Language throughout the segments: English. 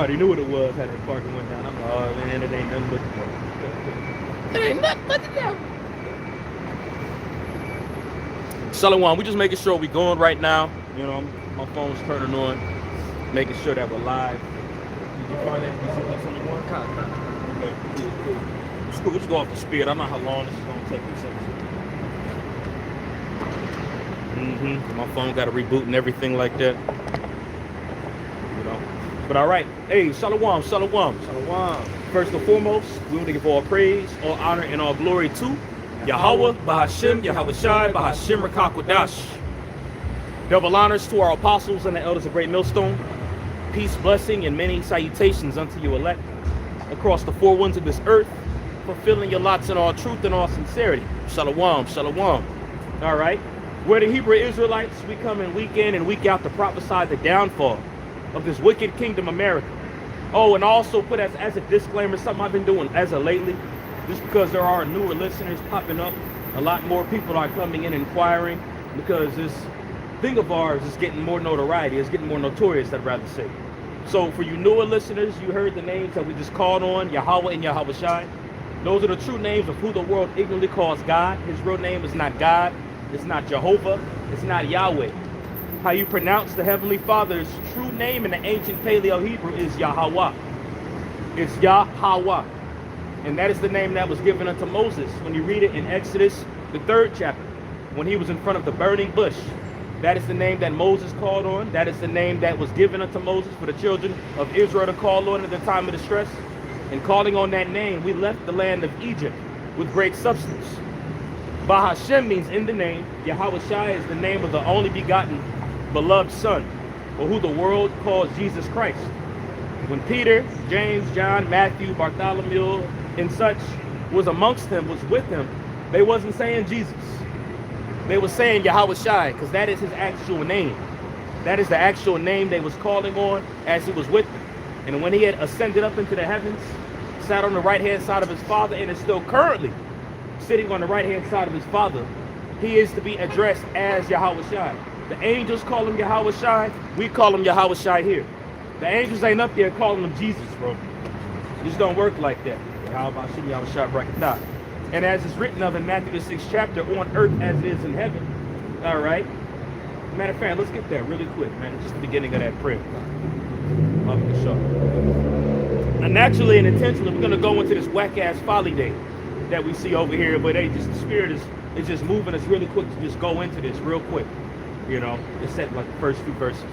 already knew what it was. Had the parking went down. I'm like, oh man, it ain't nothing but the devil. It ain't nothing but the devil. Shalom, we just making sure we going right now. You know, my phone's turning on, making sure that we're live. Did you find that? You see that's on the one? Okay, cool. It's cool. Let's go off the speed. I don't know how long this is gonna take. My phone got to reboot and everything like that. You know. But all right. Hey, shalom, shalom. Shalom. First and foremost, we want to give all praise, all honor, and all glory to Yahweh, Bahashem, Yahweh Shai, Bahashem Rakakwadash. Double honors to our apostles and the elders of Great Millstone. Peace, blessing, and many salutations unto you elect across the four winds of this earth, fulfilling your lots in all truth and all sincerity. Shalom, shalom. All right. We're the Hebrew Israelites. We come in week in and week out to prophesy the downfall of this wicked kingdom America. Oh, and also put as a disclaimer, something I've been doing as of lately, just because there are newer listeners popping up. A lot more people are coming in inquiring because this thing of ours is getting more notoriety. It's getting more notorious, I'd rather say. So for you newer listeners, you heard the names that we just called on, Yahweh and Yahweh Shai. Those are the true names of who the world ignorantly calls God. His real name is not God. It's not Jehovah. It's not Yahweh. How you pronounce the Heavenly Father's true name in the ancient Paleo Hebrew is Yahweh. It's Yahweh. And that is the name that was given unto Moses when you read it in Exodus, the 3rd chapter, when he was in front of the burning bush. That is the name that Moses called on. That is the name that was given unto Moses for the children of Israel to call on at the time of distress. And calling on that name, we left the land of Egypt with great substance. Bahashem means in the name. Yahweh Shai is the name of the only begotten beloved Son, or who the world calls Jesus Christ. When Peter, James, John, Matthew, Bartholomew, and such was amongst him, was with him, they wasn't saying Jesus. They were saying Yahweh Shai, because that is his actual name. That is the actual name they was calling on as he was with them. And when he had ascended up into the heavens, sat on the right-hand side of his Father, and is still currently sitting on the right-hand side of his Father, he is to be addressed as Yahweh Shai. The angels call him Yahweh Shai. We call him Yahweh Shai here. The angels ain't up there calling him Jesus, bro. It just don't work like that. Yahweh Shai Brakatah. And as is written of in Matthew the 6th chapter, on earth as it is in heaven. All right. Matter of fact, let's get there really quick, man. Just the beginning of that prayer. And naturally and intentionally, we're gonna go into this whack-ass folly day that we see over here, but hey, just the spirit is just moving us really quick to just go into this real quick. You know, it's set like the first few verses.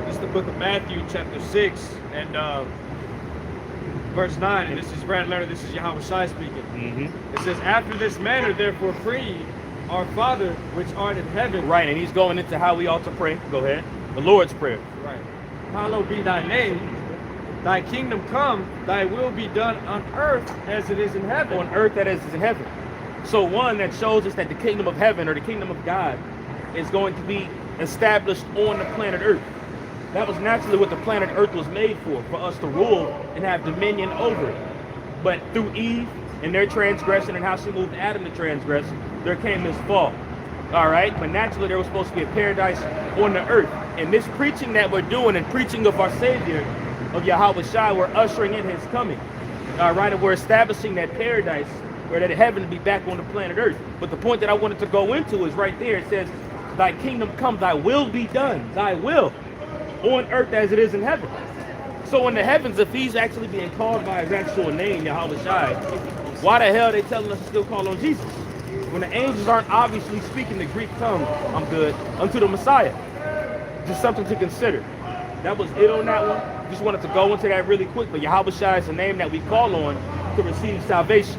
This is the book of Matthew, chapter 6, and verse 9. And this is red letter. This is Yahweh Shai speaking. It says, "After this manner, therefore, pray ye, our Father which art in heaven." Right, and he's going into how we ought to pray. Go ahead. The Lord's Prayer. Right. "Hallowed be thy name. Thy kingdom come. Thy will be done on earth as it is in heaven." On earth as it is in heaven. So one that shows us that the kingdom of heaven or the kingdom of God is going to be established on the planet Earth. That was naturally what the planet Earth was made for us to rule and have dominion over it. But through Eve and their transgression and how she moved Adam to transgress, there came this fall. All right, but naturally there was supposed to be a paradise on the earth. And this preaching that we're doing and preaching of our Savior, of Yahweh Shai, we're ushering in his coming. All right, and we're establishing that paradise or that heaven to be back on the planet Earth. But the point that I wanted to go into is right there. It says, "Thy kingdom come, thy will be done, thy will, on earth as it is in heaven." So in the heavens, if he's actually being called by his actual name, Yahweh Shai, why the hell are they telling us to still call on Jesus? When the angels aren't obviously speaking the Greek tongue, I'm good, unto the Messiah. Just something to consider. That was it on that one. Just wanted to go into that really quick, but Yahweh Shai is the name that we call on to receive salvation.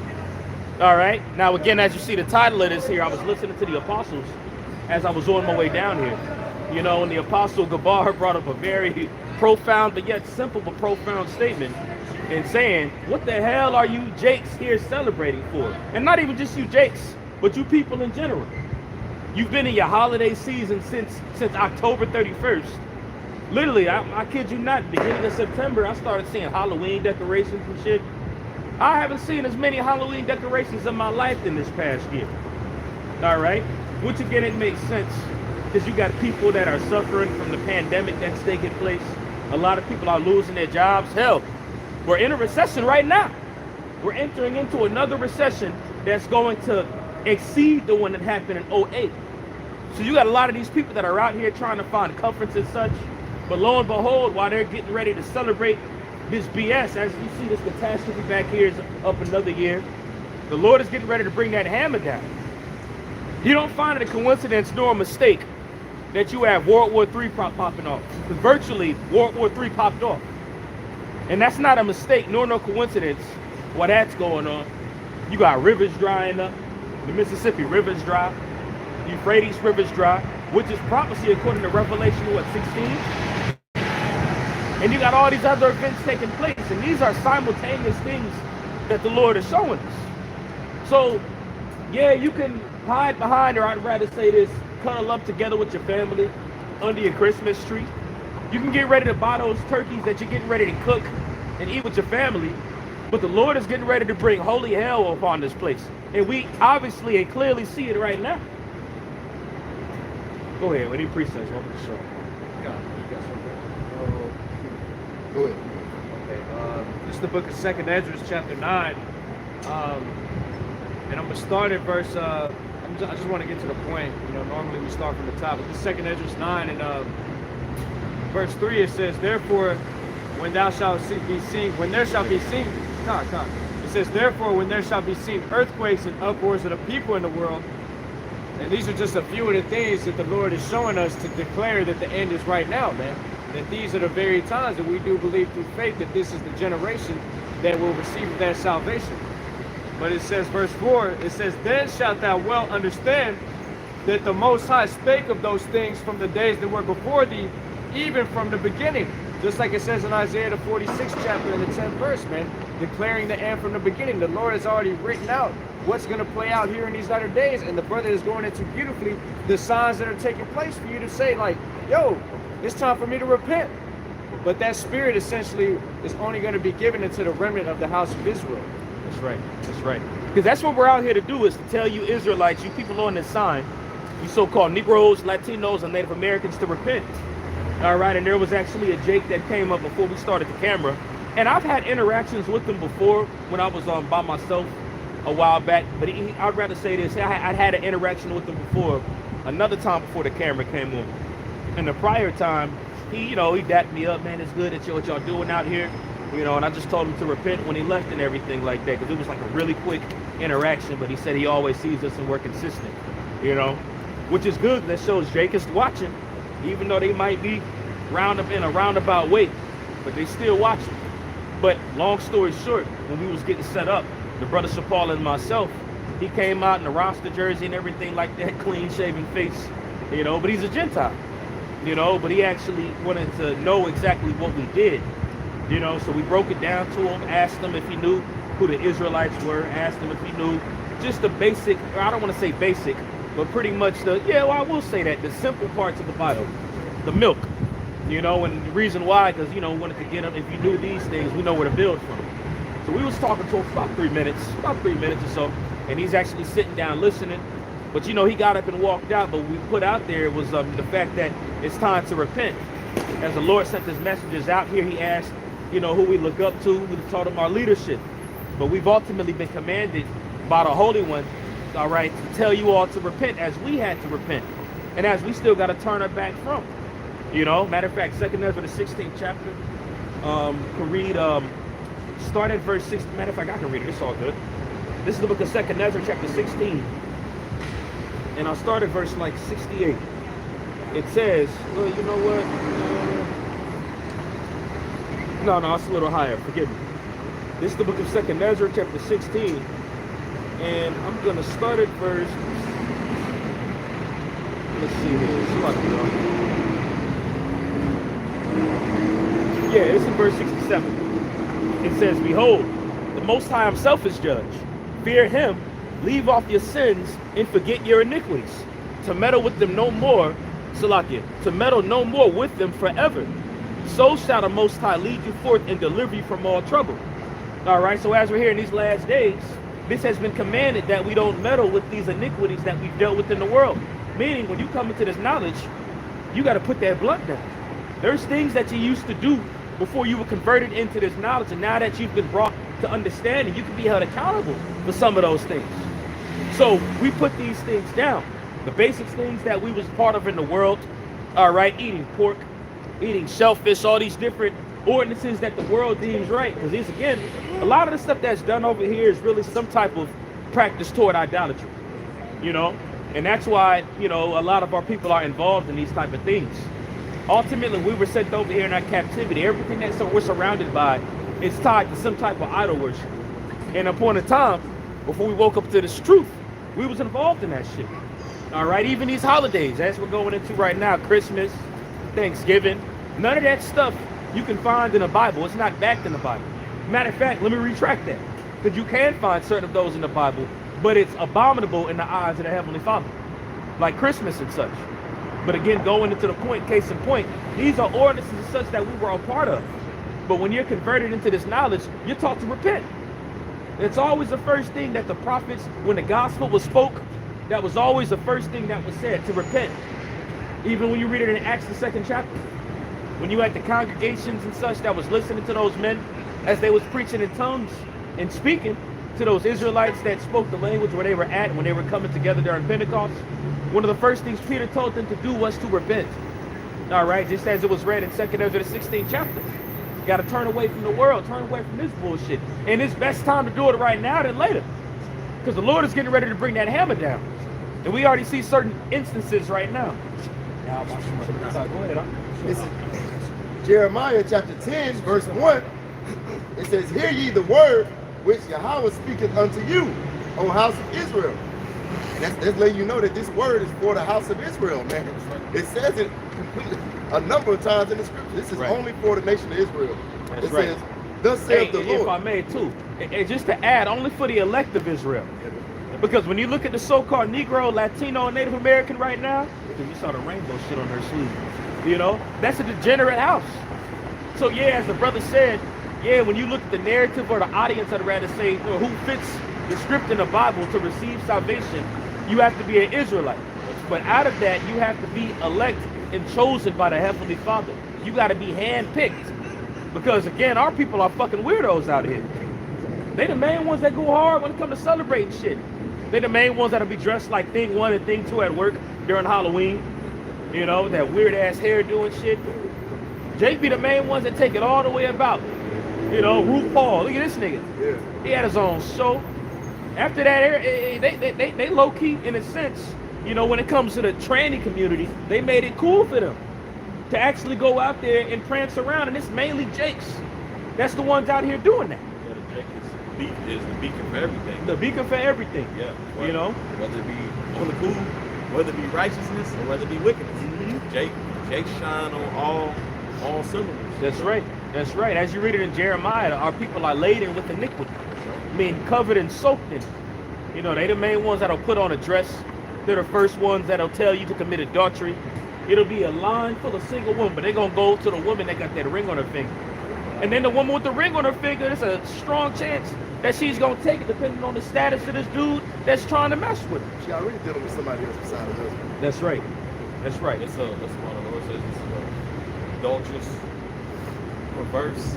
All right. Now, again, as you see the title of this here, I was listening to the apostles as I was on my way down here. You know, and the apostle Gabar brought up a very profound, but yet simple but profound statement in saying, what the hell are you Jakes here celebrating for? And not even just you Jakes, but you people in general. You've been in your holiday season since October 31st. Literally, I kid you not, beginning of September, I started seeing Halloween decorations and shit. I haven't seen as many Halloween decorations in my life in this past year. All right? Which again, it makes sense because you got people that are suffering from the pandemic that's taking place. A lot of people are losing their jobs. Hell, we're in a recession right now. We're entering into another recession that's going to exceed the one that happened in '08. So you got a lot of these people that are out here trying to find comforts and such. But lo and behold, while they're getting ready to celebrate this BS, as you see this catastrophe back here is up another year, the Lord is getting ready to bring that hammer down. You don't find it a coincidence nor a mistake that you have World War III popping off. Because virtually World War III popped off. And that's not a mistake nor no coincidence why that's going on. You got rivers drying up. The Mississippi River's dry. The Euphrates River's dry, which is prophecy according to Revelation, 16? And you got all these other events taking place. And these are simultaneous things that the Lord is showing us. So, yeah, you can hide behind, or I'd rather say this, cuddle up together with your family under your Christmas tree. You can get ready to buy those turkeys that you're getting ready to cook and eat with your family, but the Lord is getting ready to bring holy hell upon this place. And we obviously and clearly see it right now. Go ahead, any precepts over the show. You got something? Go ahead. Okay, this is the book of 2nd Ezra, chapter 9. And I'm going to start at verse, I just want to get to the point. You know, normally we start from the top, but this 2nd Ezra 9 and verse 3, it says, therefore, when thou shalt be seen, when there shall be seen, it says, therefore, when there shall be seen earthquakes and uproars of the people in the world, and these are just a few of the things that the Lord is showing us to declare that the end is right now, man. That these are the very times that we do believe through faith that this is the generation that will receive that salvation. But it says, verse 4, it says, then shalt thou well understand that the Most High spake of those things from the days that were before thee, even from the beginning. Just like it says in Isaiah the 46th chapter in the 10th verse, man, declaring the end from the beginning. The Lord has already written out what's going to play out here in these latter days, and the brother is going into beautifully the signs that are taking place for you to say, like, yo, it's time for me to repent. But that spirit essentially is only going to be given into the remnant of the house of Israel. That's right. That's right. Because that's what we're out here to do, is to tell you Israelites, you people on this sign, you so-called Negroes, Latinos, and Native Americans to repent. All right. And there was actually a Jake that came up before we started the camera. And I've had interactions with him before when I was by myself a while back. But I'd rather say this. I'd had an interaction with him before, another time before the camera came on. And the prior time, he dapped me up, man, it's good that what y'all doing out here. You know, and I just told him to repent when he left and everything like that, because it was like a really quick interaction, but he said he always sees us and we're consistent, you know, which is good. That shows Jake is watching, even though they might be in a roundabout way, but they still watching. But long story short, when we was getting set up, the brother Shapal and myself, he came out in the roster jersey and everything like that, clean shaven face, you know, but he's a Gentile, you know, but he actually wanted to know exactly what we did. You know, so we broke it down to him, asked him if he knew who the Israelites were, asked him if he knew just the basic, or I don't want to say basic, but pretty much I will say that, the simple parts of the Bible, the milk, you know, and the reason why, because, you know, wanted to get him, if you knew these things, we know where to build from. So we was talking to him for about 3 minutes or so, and he's actually sitting down listening. But, you know, he got up and walked out, but what we put out there was the fact that it's time to repent. As the Lord sent his messengers out here, he asked, you know, who we look up to, we taught them our leadership. But we've ultimately been commanded by the Holy One, all right, to tell you all to repent as we had to repent. And as we still got to turn our back from. You know, matter of fact, 2nd Ezra, the 16th chapter, can read, start at verse 6. Matter of fact, I can read it, it's all good. This is the book of 2nd Ezra, chapter 16. And I'll start at verse 68. It says, well, you know what? No, it's a little higher. Forgive me. This is the book of 2nd Ezra, chapter 16. And I'm going to start at verse... Let's see here. Yeah, it's in verse 67. It says, behold, the Most High himself is judge. Fear him, leave off your sins, and forget your iniquities. To meddle with them no more, Salakia, to meddle no more with them forever. So shall the Most High lead you forth and deliver you from all trouble. All right, so as we're here in these last days, this has been commanded that we don't meddle with these iniquities that we've dealt with in the world. Meaning, when you come into this knowledge, you got to put that blunt down. There's things that you used to do before you were converted into this knowledge, and now that you've been brought to understanding, you can be held accountable for some of those things. So we put these things down. The basic things that we was part of in the world, all right, eating pork, eating shellfish, all these different ordinances that the world deems right. Because these, again, a lot of the stuff that's done over here is really some type of practice toward idolatry, you know? And that's why, you know, a lot of our people are involved in these type of things. Ultimately, we were sent over here in our captivity. Everything that we're surrounded by is tied to some type of idol worship. And upon a time, before we woke up to this truth, we was involved in that shit. All right, even these holidays, as we're going into right now, Christmas, Thanksgiving, none of that stuff you can find in the Bible. It's not backed in the Bible. Matter of fact, let me retract that. Because you can find certain of those in the Bible, but it's abominable in the eyes of the Heavenly Father. Like Christmas and such. But again, going into the point, case in point, these are ordinances and such that we were a part of. But when you're converted into this knowledge, you're taught to repent. It's always the first thing that the prophets, when the gospel was spoke, that was always the first thing that was said, to repent. Even when you read it in Acts, the 2nd chapter. When you had the congregations and such that was listening to those men as they was preaching in tongues and speaking to those Israelites that spoke the language where they were at when they were coming together during Pentecost, one of the first things Peter told them to do was to repent. All right, just as it was read in 2nd Ezra, the 16th chapter. You got to turn away from the world, turn away from this bullshit. And it's best time to do it right now than later. Because the Lord is getting ready to bring that hammer down. And we already see certain instances right now. Go ahead, huh? This is Jeremiah chapter 10, verse 1. It says, "Hear ye the word which Yahweh speaketh unto you, O house of Israel." And that's letting you know that this word is for the house of Israel, man. It says it a number of times in the scripture. This is only for the nation of Israel. That's it right. says, "Thus saith the Lord." If I may too, and just to add, only for the elect of Israel. Because when you look at the so-called Negro, Latino, and Native American right now, because you saw the rainbow shit on their sleeve, you know, that's a degenerate house. So yeah, as the brother said, yeah, when you look at the narrative or the audience, I'd rather say, you know, who fits the script in the Bible to receive salvation, you have to be an Israelite. But out of that, you have to be elect and chosen by the Heavenly Father. You got to be handpicked. Because again, our people are fucking weirdos out here. They the main ones that go hard when it comes to celebrating shit. They the main ones that'll be dressed like thing 1 and thing 2 at work during Halloween. You know, that weird ass hairdo and shit. Jake be the main ones that take it all the way about. You know, RuPaul, look at this nigga. Yeah. He had his own show. After that, they low key, in a sense, you know, when it comes to the tranny community, they made it cool for them to actually go out there and prance around, and it's mainly Jakes. That's the ones out here doing that. Yeah, the Jake is the beacon for everything. The beacon for everything. Yeah. You know? Whether it be on the cool, whether it be righteousness, or whether it be wickedness. Jake shine on all cylinders. That's right. That's right. As you read it in Jeremiah, our people are laden with iniquity. I mean, covered and soaked in. You know, they the main ones that'll put on a dress. They're the first ones that'll tell you to commit adultery. It'll be a line full of single women, but they're going to go to the woman that got that ring on her finger. And then the woman with the ring on her finger, there's a strong chance that she's going to take it depending on the status of this dude that's trying to mess with her. She already dealing with somebody else beside her husband. That's right. That's right. That's one of the Lord says it's adulterous, perverse,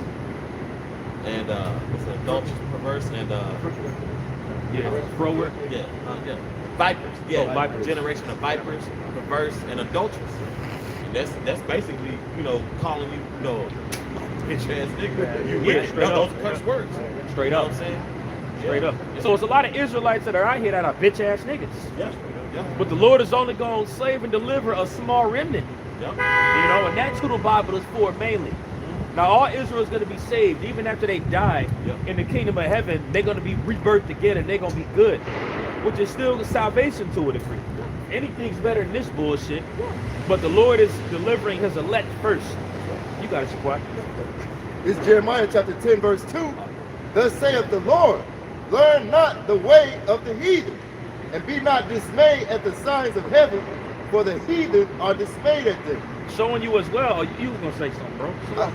and it's adulterous, perverse, and Thrower. vipers. Yeah, Oh, vipers. Generation of vipers, perverse, and adulterous. And that's basically, you know, calling you, you know, bitch ass nigga. You wicked. straight Those up. are curse words. Straight You know up. what I'm saying? Straight Yeah. up. So it's a lot of Israelites that are out here that are bitch ass niggas. Yeah. Yeah. But the Lord is only going to save and deliver a small remnant. Yeah. You know, and that's who the Bible is for mainly. Now, all Israel is going to be saved. Even after they die in the kingdom of heaven, they're going to be rebirthed again and they're going to be good. Which is still salvation to a degree. Anything's better than this bullshit. But the Lord is delivering his elect first. You got it, Shaquat. This is Jeremiah chapter 10, verse 2. "Thus saith the Lord, learn not the way of the heathen, and be not dismayed at the signs of heaven, for the heathen are dismayed at them." Showing you as well. You were going to say something, bro.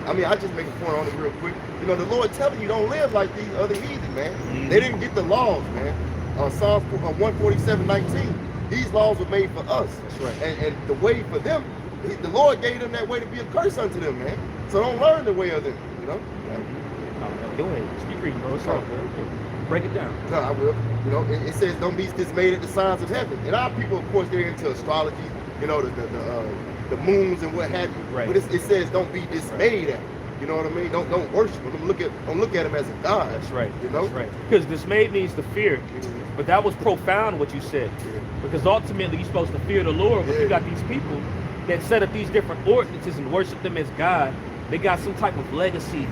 I mean, I just make a point on it real quick. You know, the Lord telling you don't live like these other heathen, man. They didn't get the laws, man. Psalms 147:19. These laws were made for us. That's right. And the way for them The Lord gave them that way to be a curse unto them, man. So don't learn the way of them, you know? Go ahead. Keep reading, bro. It's all good. Break it down. No, I will. You know, it says, don't be dismayed at the signs of heaven. And our people, of course, they're into astrology, you know, the moons and what have you. Right. But it says, don't be dismayed at them. You know what I mean? Don't worship them. Don't look at him as a god. That's right. You know? That's right. Because dismayed means to fear. But that was profound what you said. Because ultimately you're supposed to fear the Lord, but you got these people that set up these different ordinances and worship them as God. They got some type of legacy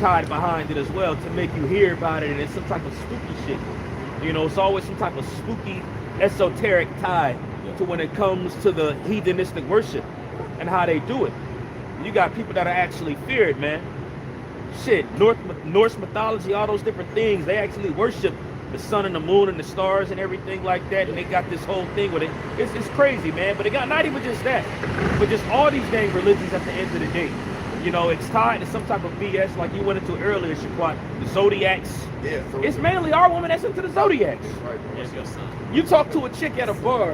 tied behind it as well to make you hear about it, and it's some type of spooky shit. You know, it's always some type of spooky, esoteric tie to when it comes to the heathenistic worship and how they do it. You got people that are actually feared, man. Shit, Norse mythology, all those different things, they actually worship the sun and the moon and the stars and everything like that, and they got this whole thing with it. It's crazy, man. But it got not even just that, but just all these dang religions at the end of the day. You know, it's tied to some type of BS like you went into earlier, Shaquat, the zodiacs. Yeah. So It's mainly our women that's into the zodiacs. right. What's your son? You talk to a chick at a bar,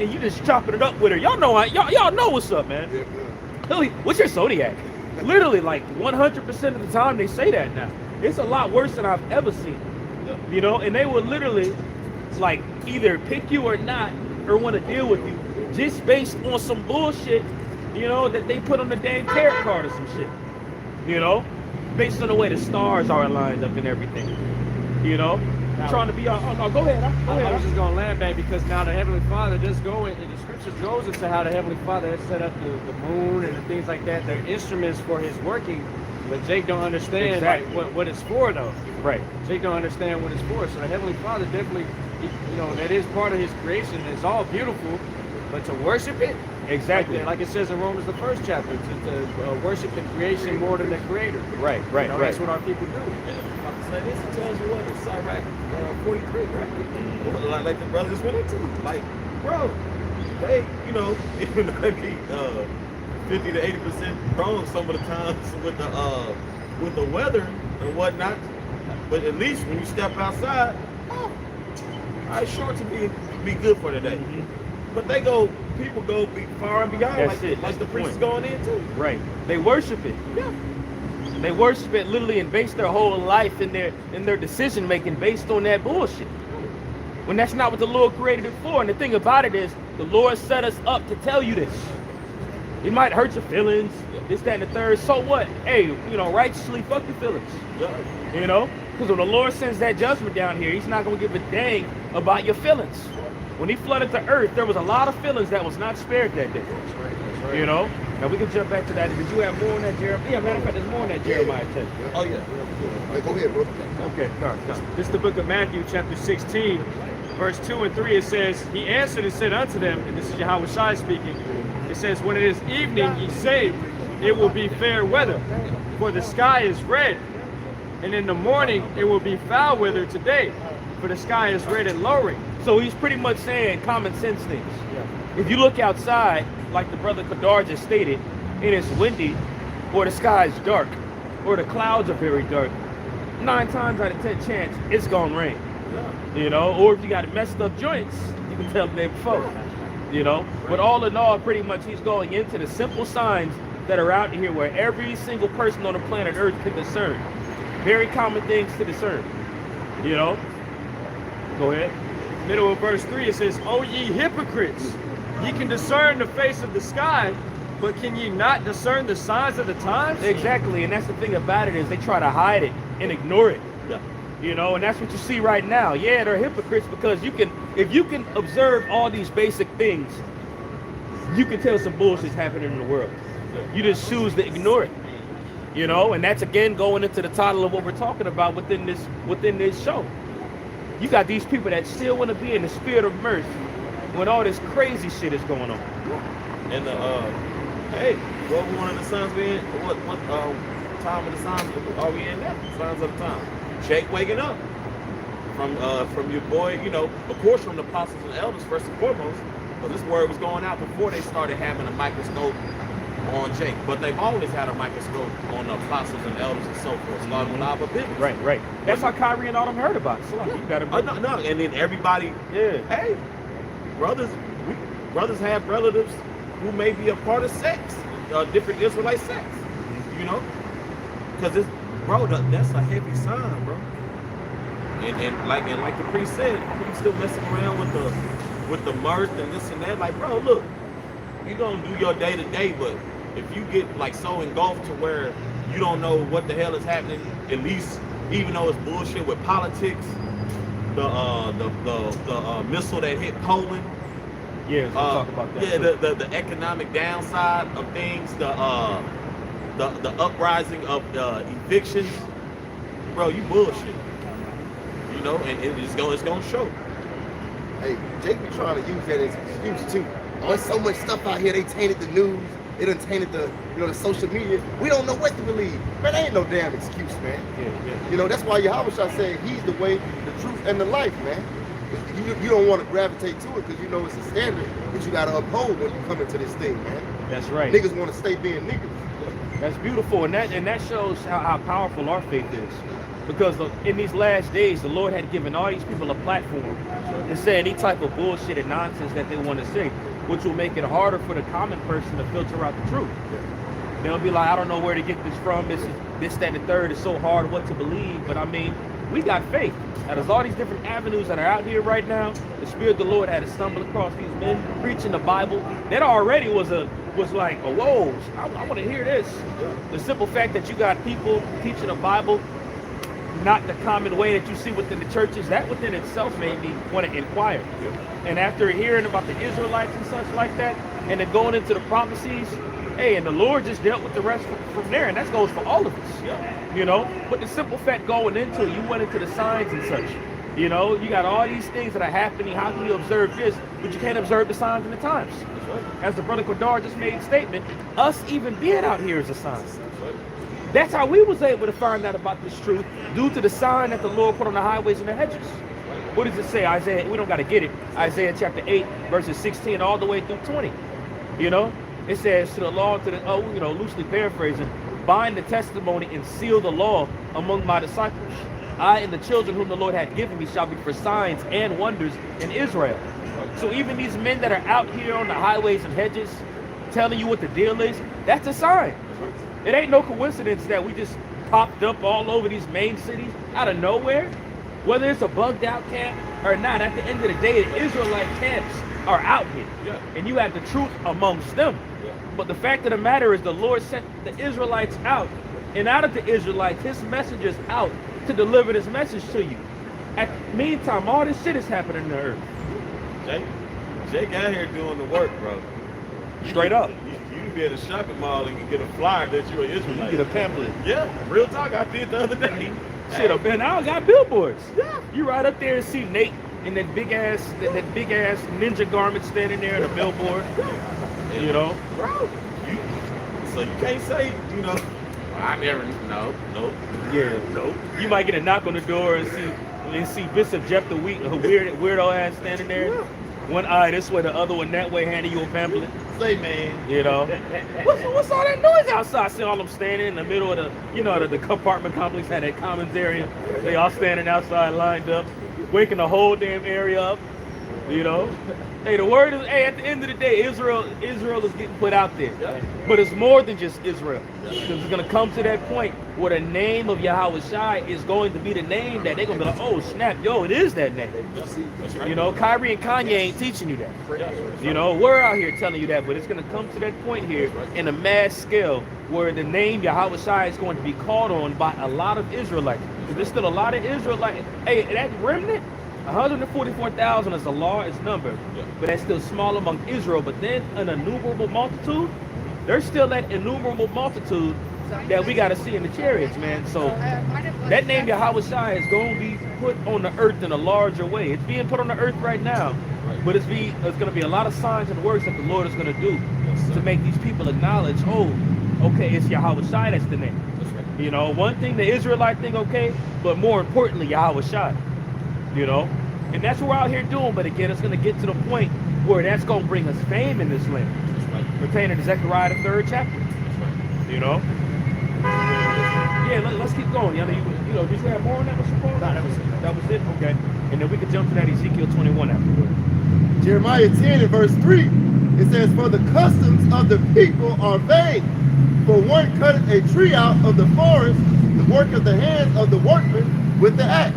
and you just chopping it up with her. Y'all know what's up, man. Yeah, Literally, what's your zodiac? Literally, like 100% of the time they say that now. It's a lot worse than I've ever seen. You know, and they will literally, like, either pick you or not, or want to deal with you, just based on some bullshit, you know, that they put on the damn tarot card or some shit. You know, based on the way the stars are lined up and everything. You know, trying to be on. Oh, no, go ahead. I was just gonna land back because now the Heavenly Father does go in, and the scripture goes into how the Heavenly Father has set up the moon and the things like that. They're instruments for his working, but Jake don't understand Exactly. like, what it's for though. Right. Jake don't understand what it's for. So the Heavenly Father definitely, you know, that is part of his creation. It's all beautiful, but to worship it, Exactly. like it says in Romans the 1st chapter, to worship the creation more than the Creator. Right. You know, that's what our people do. Say this, it tells you what it's Iraq 43, right? Like the brothers went into. Like, bro, they, you know, even though they be 50 to 80% wrong some of the times with the weather and whatnot, but at least when you step outside, oh, all right, shorts will be good for today. But people go far and beyond, That's like the the priest is point. going in too. Right. They worship it. Yeah. They worship it literally and base their whole life in their decision making based on that bullshit. When that's not what the Lord created it for. And the thing about it is, the Lord set us up to tell you this. It might hurt your feelings, this, that, and the third. So what? Hey, you know, righteously fuck your feelings. Yeah. You know? Because when the Lord sends that judgment down here, he's not going to give a dang about your feelings. When he flooded the earth, there was a lot of feelings that was not spared that day. That's right. You know? Now we can jump back to that. Did you have more on that Jeremiah? Yeah, matter of fact, there's more on that Jeremiah text. Oh yeah. Hey, go ahead, bro. Okay, come. This is the book of Matthew, chapter 16, verse 2 and 3. It says, He answered and said unto them, and this is Yahweh Shai speaking. It says, When it is evening, ye say, it will be fair weather, for the sky is red. And in the morning, it will be foul weather today, for the sky is red and lowering. So he's pretty much saying common sense things. If you look outside, like the brother Kadar just stated, and it's windy, or the sky is dark, or the clouds are very dark, 9 times out of 10 chance it's gonna rain. You know, or if you got messed up joints, you can tell the day before. You know, but all in all, pretty much he's going into the simple signs that are out here where every single person on the planet Earth can discern. Very common things to discern. You know? Go ahead. Middle of verse 3, it says, O ye hypocrites, ye can discern the face of the sky, but can ye not discern the signs of the times? Exactly, and that's the thing about it is they try to hide it and ignore it. Yeah. You know, and that's what you see right now. Yeah, they're hypocrites because if you can observe all these basic things, you can tell some bullshit's happening in the world. You just choose to ignore it. You know, and that's again going into the title of what we're talking about within this show. You got these people that still want to be in the spirit of mirth when all this crazy shit is going on. And hey, what one of the signs we in? What time of the signs are we in now? Signs of the time. Jake waking up from your boy, you know, of course from the apostles and elders first and foremost. But this word was going out before they started having a microscope on Jake. But they've always had a microscope on the apostles and elders and so forth. Starting with Abba Bivens. Right. That's how Kyrie and all them heard about it. So you got to No, and then everybody, yeah. hey, brothers have relatives who may be a part of sects, different Israelite sects, you know, because it's, bro, that's a heavy sign, bro. And like the priest said, people still messing around with the mirth and this and that. Like, bro, look, you gonna do your day to day, but if you get like so engulfed to where you don't know what the hell is happening, at least even though it's bullshit with politics, the missile that hit Poland. Yeah, we'll talk about that. Yeah, too. the economic downside of things, the uprising of evictions, bro, you bullshit. You know, and it's gonna show. Hey, Jake be trying to use that as an excuse too. Oh, there's so much stuff out here. They tainted the news. They done tainted the social media. We don't know what to believe. Man, that ain't no damn excuse, man. Yeah. You know, that's why Yahweh said he's the way, the truth, and the life, man. You don't want to gravitate to it because you know it's a standard that you got to uphold when you come into this thing, man. That's right. Niggas want to stay being niggas. That's beautiful, and that shows how powerful our faith is. Because in these last days, the Lord had given all these people a platform to say any type of bullshit and nonsense that they want to say, which will make it harder for the common person to filter out the truth. They'll be like, I don't know where to get this from. This, that, and the third. It's so hard what to believe. But I mean, we got faith. Now, there's all these different avenues that are out here right now. The Spirit of the Lord had to stumble across these men preaching the Bible. That already was like, oh, whoa, I want to hear this. The simple fact that you got people teaching the Bible not the common way that you see within the churches, that within itself made me want to inquire. And after hearing about the Israelites and such like that, and then going into the prophecies, hey, and the Lord just dealt with the rest from there, and that goes for all of us, you know. But the simple fact going into it, you went into the signs and such, you know. You got all these things that are happening. How can you observe this, but you can't observe the signs and the times? As the brother Kodar just made a statement, us even being out here is a sign. That's how we was able to find out about this truth, due to the sign that the Lord put on the highways and the hedges. What does it say? Isaiah, we don't got to get it. Isaiah chapter 8, verses 16 all the way through 20. You know, it says to the law, loosely paraphrasing, bind the testimony and seal the law among my disciples. I and the children whom the Lord hath given me shall be for signs and wonders in Israel. So even these men that are out here on the highways and hedges telling you what the deal is, that's a sign. It ain't no coincidence that we just popped up all over these main cities out of nowhere. Whether it's a bugged out camp or not, at the end of the day, the Israelite camps are out here. And you have the truth amongst them. But the fact of the matter is the Lord sent the Israelites out. And out of the Israelites, his messengers out to deliver this message to you. At the meantime, all this shit is happening on the earth. Jake out here doing the work, bro. Straight up. You can be at a shopping mall and you get a flyer that you're an Israelite. You get a pamphlet. Yeah, real talk. I did the other day. Shit up, man. I got billboards. Yeah. You right up there and see Nate in that big ass ninja garment standing there in a billboard. You know, bro. So you can't say, you know, I never. No. Yeah. No. You might get a knock on the door and see Bishop Jeff the weirdo ass standing there. Yeah. One eye this way, the other one that way, handing you a pamphlet. Say, man. You know, what's all that noise outside? See all them standing in the middle of the compartment complex had that commons area. They all standing outside lined up, waking the whole damn area up. You know, hey, the word is, hey, at the end of the day, Israel is getting put out there. But it's more than just Israel. Because it's going to come to that point where the name of Yahweh Shai is going to be the name that they're going to be like, oh, snap, yo, it is that name. You know, Kyrie and Kanye ain't teaching you that. You know, we're out here telling you that, but it's going to come to that point here in a mass scale where the name Yahweh Shai is going to be called on by a lot of Israelites. Because there's still a lot of Israelites. Hey, that remnant, 144,000 is a large number, but that's still small among Israel. But then an innumerable multitude, there's still that innumerable multitude that we got to see in the chariots, man. So that name Yahweh Shai is going to be put on the earth in a larger way. It's being put on the earth right now, but it's going to be a lot of signs and works that the Lord is going to do to make these people acknowledge, oh, okay, it's Yahweh Shai, that's the name. You know, one thing, the Israelite thing, okay, but more importantly, Yahweh Shai. You know, and that's what we're out here doing. But again, it's going to get to the point where that's going to bring us fame in this land, pertaining to Zechariah the 3rd chapter. You know, yeah. Let's keep going. You know, did you have more on that, Mr. Paul? No, that was it. Okay, and then we could jump to that Ezekiel 21 afterward. Jeremiah 10 and verse 3. It says, for the customs of the people are vain. For one cutteth a tree out of the forest, the work of the hands of the workman with the axe.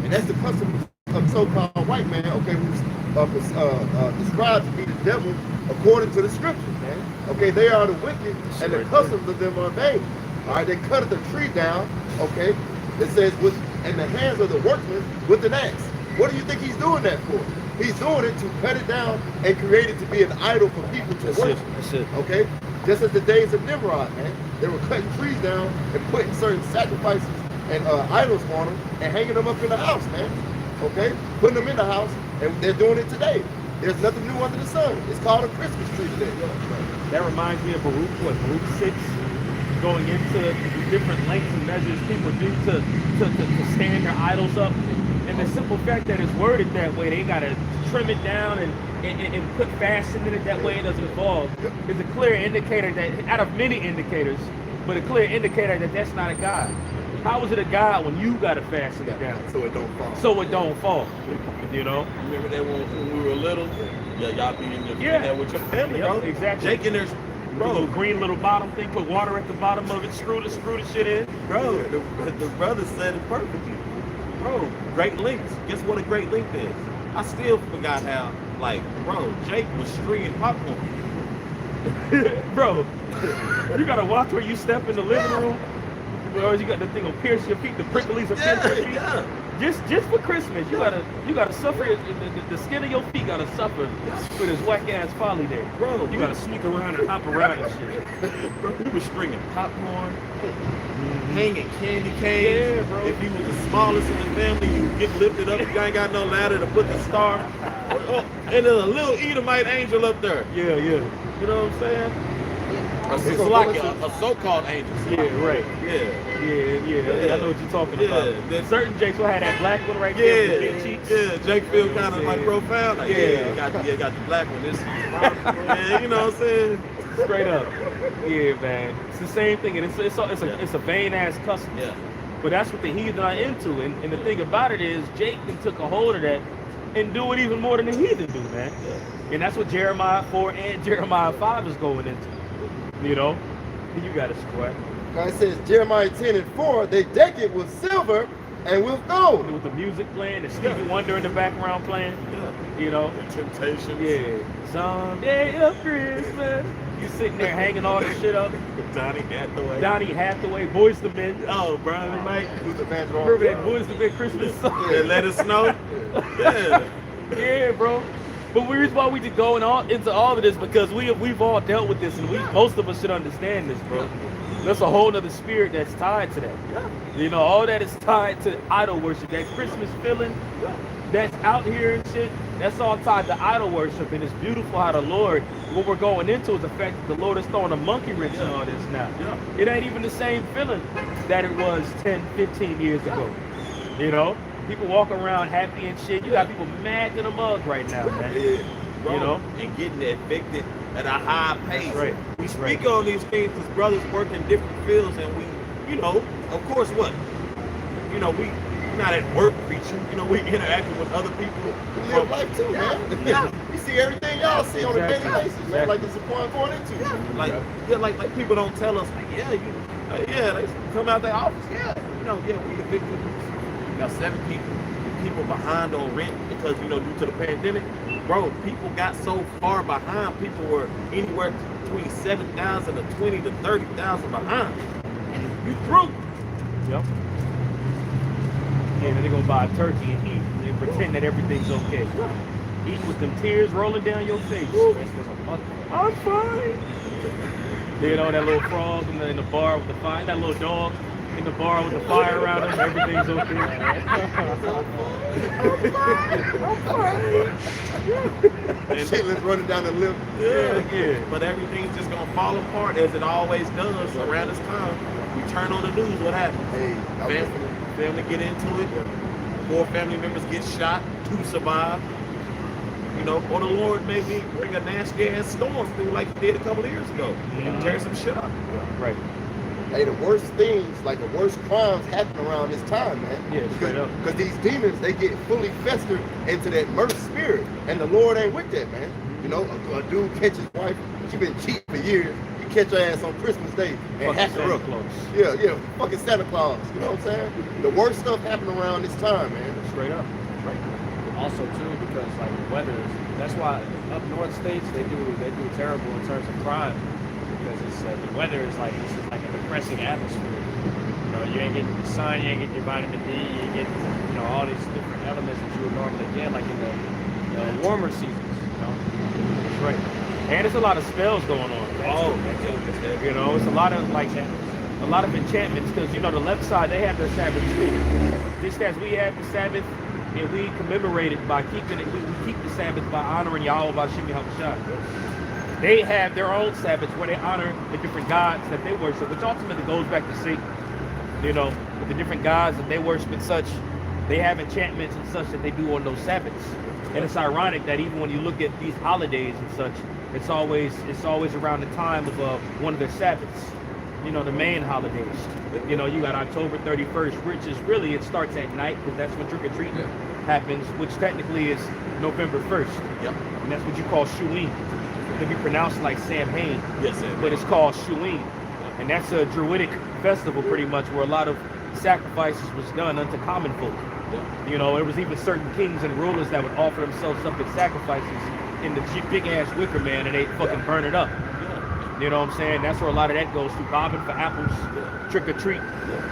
And that's the custom of so-called white man, okay, who's described to be the devil according to the scriptures, man. Okay, they are the wicked, and the customs of them are vain. All right, they cut the tree down, okay. It says, in the hands of the workman with an axe. What do you think he's doing that for? He's doing it to cut it down and create it to be an idol for people to worship. That's it. Okay? Just as the days of Nimrod, man. They were cutting trees down and putting certain sacrifices and idols on them and hanging them up in the house, man. Okay? Putting them in the house, and they're doing it today. There's nothing new under the sun. It's called a Christmas tree today. That reminds me of Baruch 6, going into the different lengths and measures people do to stand their idols up. And the simple fact that it's worded that way, they gotta trim it down and put fasting in it, that way it doesn't fall, is a clear indicator that, out of many indicators, but a clear indicator that that's not a God. How is it a God when you gotta fasten it down? So it don't fall. So it don't fall, you know? Remember that when we were little? Yeah, y'all be in there with your family, Yep, bro. exactly. Jake and there's, Bro, bro, little green little bottom thing, put water at the bottom of it, screw the shit in. bro, the brother said it perfectly. Bro, Great Links. Guess what a Great Link is? I still forgot how, like, bro, Jake was stringing popcorn. Bro, you gotta watch where you step in the living room. Or you got the thing will pierce your feet, the pricklies will pierce your feet. Yeah. Just for Christmas, you gotta suffer. The skin of your feet gotta suffer with this whack ass folly there, Bro, You gotta sneak around and hop around and shit. Bro, he was stringing popcorn, hanging candy canes. Yeah, bro. If you was the smallest in the family, you get lifted up. You ain't got no ladder to put the star. Oh, and then a little Edomite angel up there. Yeah. You know what I'm saying? It's It's gonna like go a so-called angel. Yeah, right. Yeah. I know what you're talking Yeah, about. that- Certain Jakes will have that black one right there with the big cheeks. Yeah. Jake feel kind of like Yeah. profound. Like, Yeah. got the black one. This, yeah, you know what I'm saying? Straight up. Yeah, man. It's the same thing, and it's a vain ass custom. Yeah. But that's what the heathen are into, and the thing about it is, Jake can took a hold of that and do it even more than the heathen do, man. And that's what Jeremiah 4 and Jeremiah 5 is going into. You know, you got to squat God says, Jeremiah 10:4, they deck it with silver and with gold. with the music playing, the Stevie Wonder in the background playing. You know, Temptations. yeah. Someday of Christmas, you sitting there hanging all this shit up. Donnie Hathaway. Donnie Hathaway, Boys II Men. Oh, brother, Mike. Luther Vandross. Remember that Boys II Men Christmas song? Yeah, let us know. Yeah. Yeah, bro. But the reason why we just going on into all of this because we've all dealt with this, and most of us should understand this, bro. There's a whole other spirit that's tied to that. You know, all that is tied to idol worship. That Christmas feeling that's out here and shit, that's all tied to idol worship. And it's beautiful how the Lord, what we're going into is the fact that the Lord is throwing a monkey wrench in all this now. It ain't even the same feeling that it was 10, 15 years ago. You know? People walk around happy and shit. You got people mad to the mug right now, man. Yeah, bro, You know? and getting evicted at a high pace. That's right. We That's speak right. on these things because brothers work in different fields, and we, you know, of course, what? You know, we're not at work preaching. You know, we interacting with other people. We live life too, man. Yeah. We see everything y'all see on a daily Exactly. basis, man. Like it's a point going into. Like people don't tell us, like, they come out their office. We evicted. We got 7 people behind on rent because, due to the pandemic. Bro, people got so far behind. People were anywhere between 7,000 to 20 to 30,000 behind. You through. Yep. Yeah, then they're gonna buy a turkey and eat and pretend that everything's okay. Eat with them tears rolling down your face. I'm fine. You know that little frog in the bar with the fire, that little dog in the bar with the fire around him, everything's okay. Shitlin's running down the lip. Yeah. But everything's just gonna fall apart as it always does around this time. We turn on the news, what happens? Hey, Family get into it. 4 family members get shot, 2 survive. Or the Lord maybe bring a nasty ass storm through like he did a couple of years ago and tear some shit up. Right. hey, the worst things, like the worst crimes happen around this time, man. Yeah, straight up. Because these demons, they get fully festered into that murder spirit. And the Lord ain't with that, man. know, a dude catch his wife, she been cheating for years. You catch her ass on Christmas Day and Fucking hack her Santa up. Claus. Yeah, fucking Santa Claus. You know what I'm saying? The worst stuff happened around this time, man. Straight up. Also too, because like the weather is, that's why up north states they do terrible in terms of crime, because it's the weather is like, this is like a depressing atmosphere. You know, you ain't getting the sun, you ain't getting your vitamin D, you ain't getting, you know, all these different elements that you would normally get like in the warmer seasons. You know, That's right. And there's a lot of spells going on. Oh, You know, it's a lot of enchantments, because you know the left side, they have their Sabbath too. Just as we have the Sabbath, and we commemorate it by keeping it. We keep the Sabbath by honoring Yahweh Bashim Yahushua. They have their own Sabbaths where they honor the different gods that they worship, which ultimately goes back to Satan. You know, with the different gods that they worship and such, they have enchantments and such that they do on those Sabbaths. And it's ironic that even when you look at these holidays and such, it's always around the time of one of their Sabbaths. You know, the main holidays. You know, you got October 31st, which is really, it starts at night because that's when trick-or-treating happens, which technically is November 1st. Yep. And that's what you call Shuin. It can be pronounced like Samhain, Yes, sir. but it's called Shuin. And that's a Druidic festival pretty much where a lot of sacrifices was done unto common folk. You know, there was even certain kings and rulers that would offer themselves up as sacrifices in the big-ass wicker man and they fucking burn it up. You know what I'm saying? That's where a lot of that goes to, bobbing for apples, trick or treat.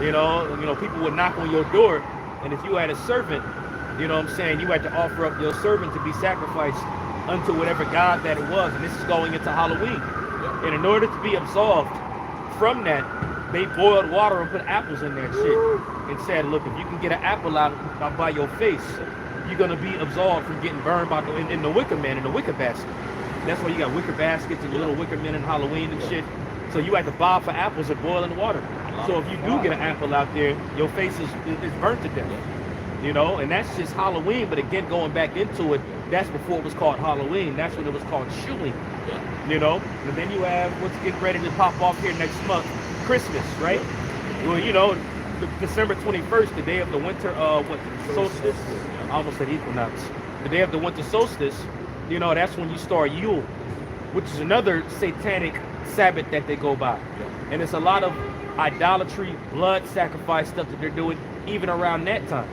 You know, people would knock on your door, and if you had a servant, you know what I'm saying, you had to offer up your servant to be sacrificed unto whatever god that it was. And this is going into Halloween. And in order to be absolved from that, they boiled water and put apples in that shit and said, look, if you can get an apple out by your face, you're gonna be absolved from getting burned by in the wicker man, in the wicker basket. That's why you got wicker baskets and little wicker men in Halloween and shit. So you have to bob for apples and boiling water. So if you do get an apple out there, your face is burnt to death. You know, and that's just Halloween. But again, going back into it, that's before it was called Halloween. That's when it was called Shuling. You know, and then you have what's getting ready to pop off here next month, Christmas, right? Well, you know, December 21st, the day of the winter, solstice? I almost said equinox. The day of the winter solstice. You know, that's when you start Yule, which is another satanic Sabbath that they go by. And it's a lot of idolatry, blood sacrifice stuff that they're doing even around that time.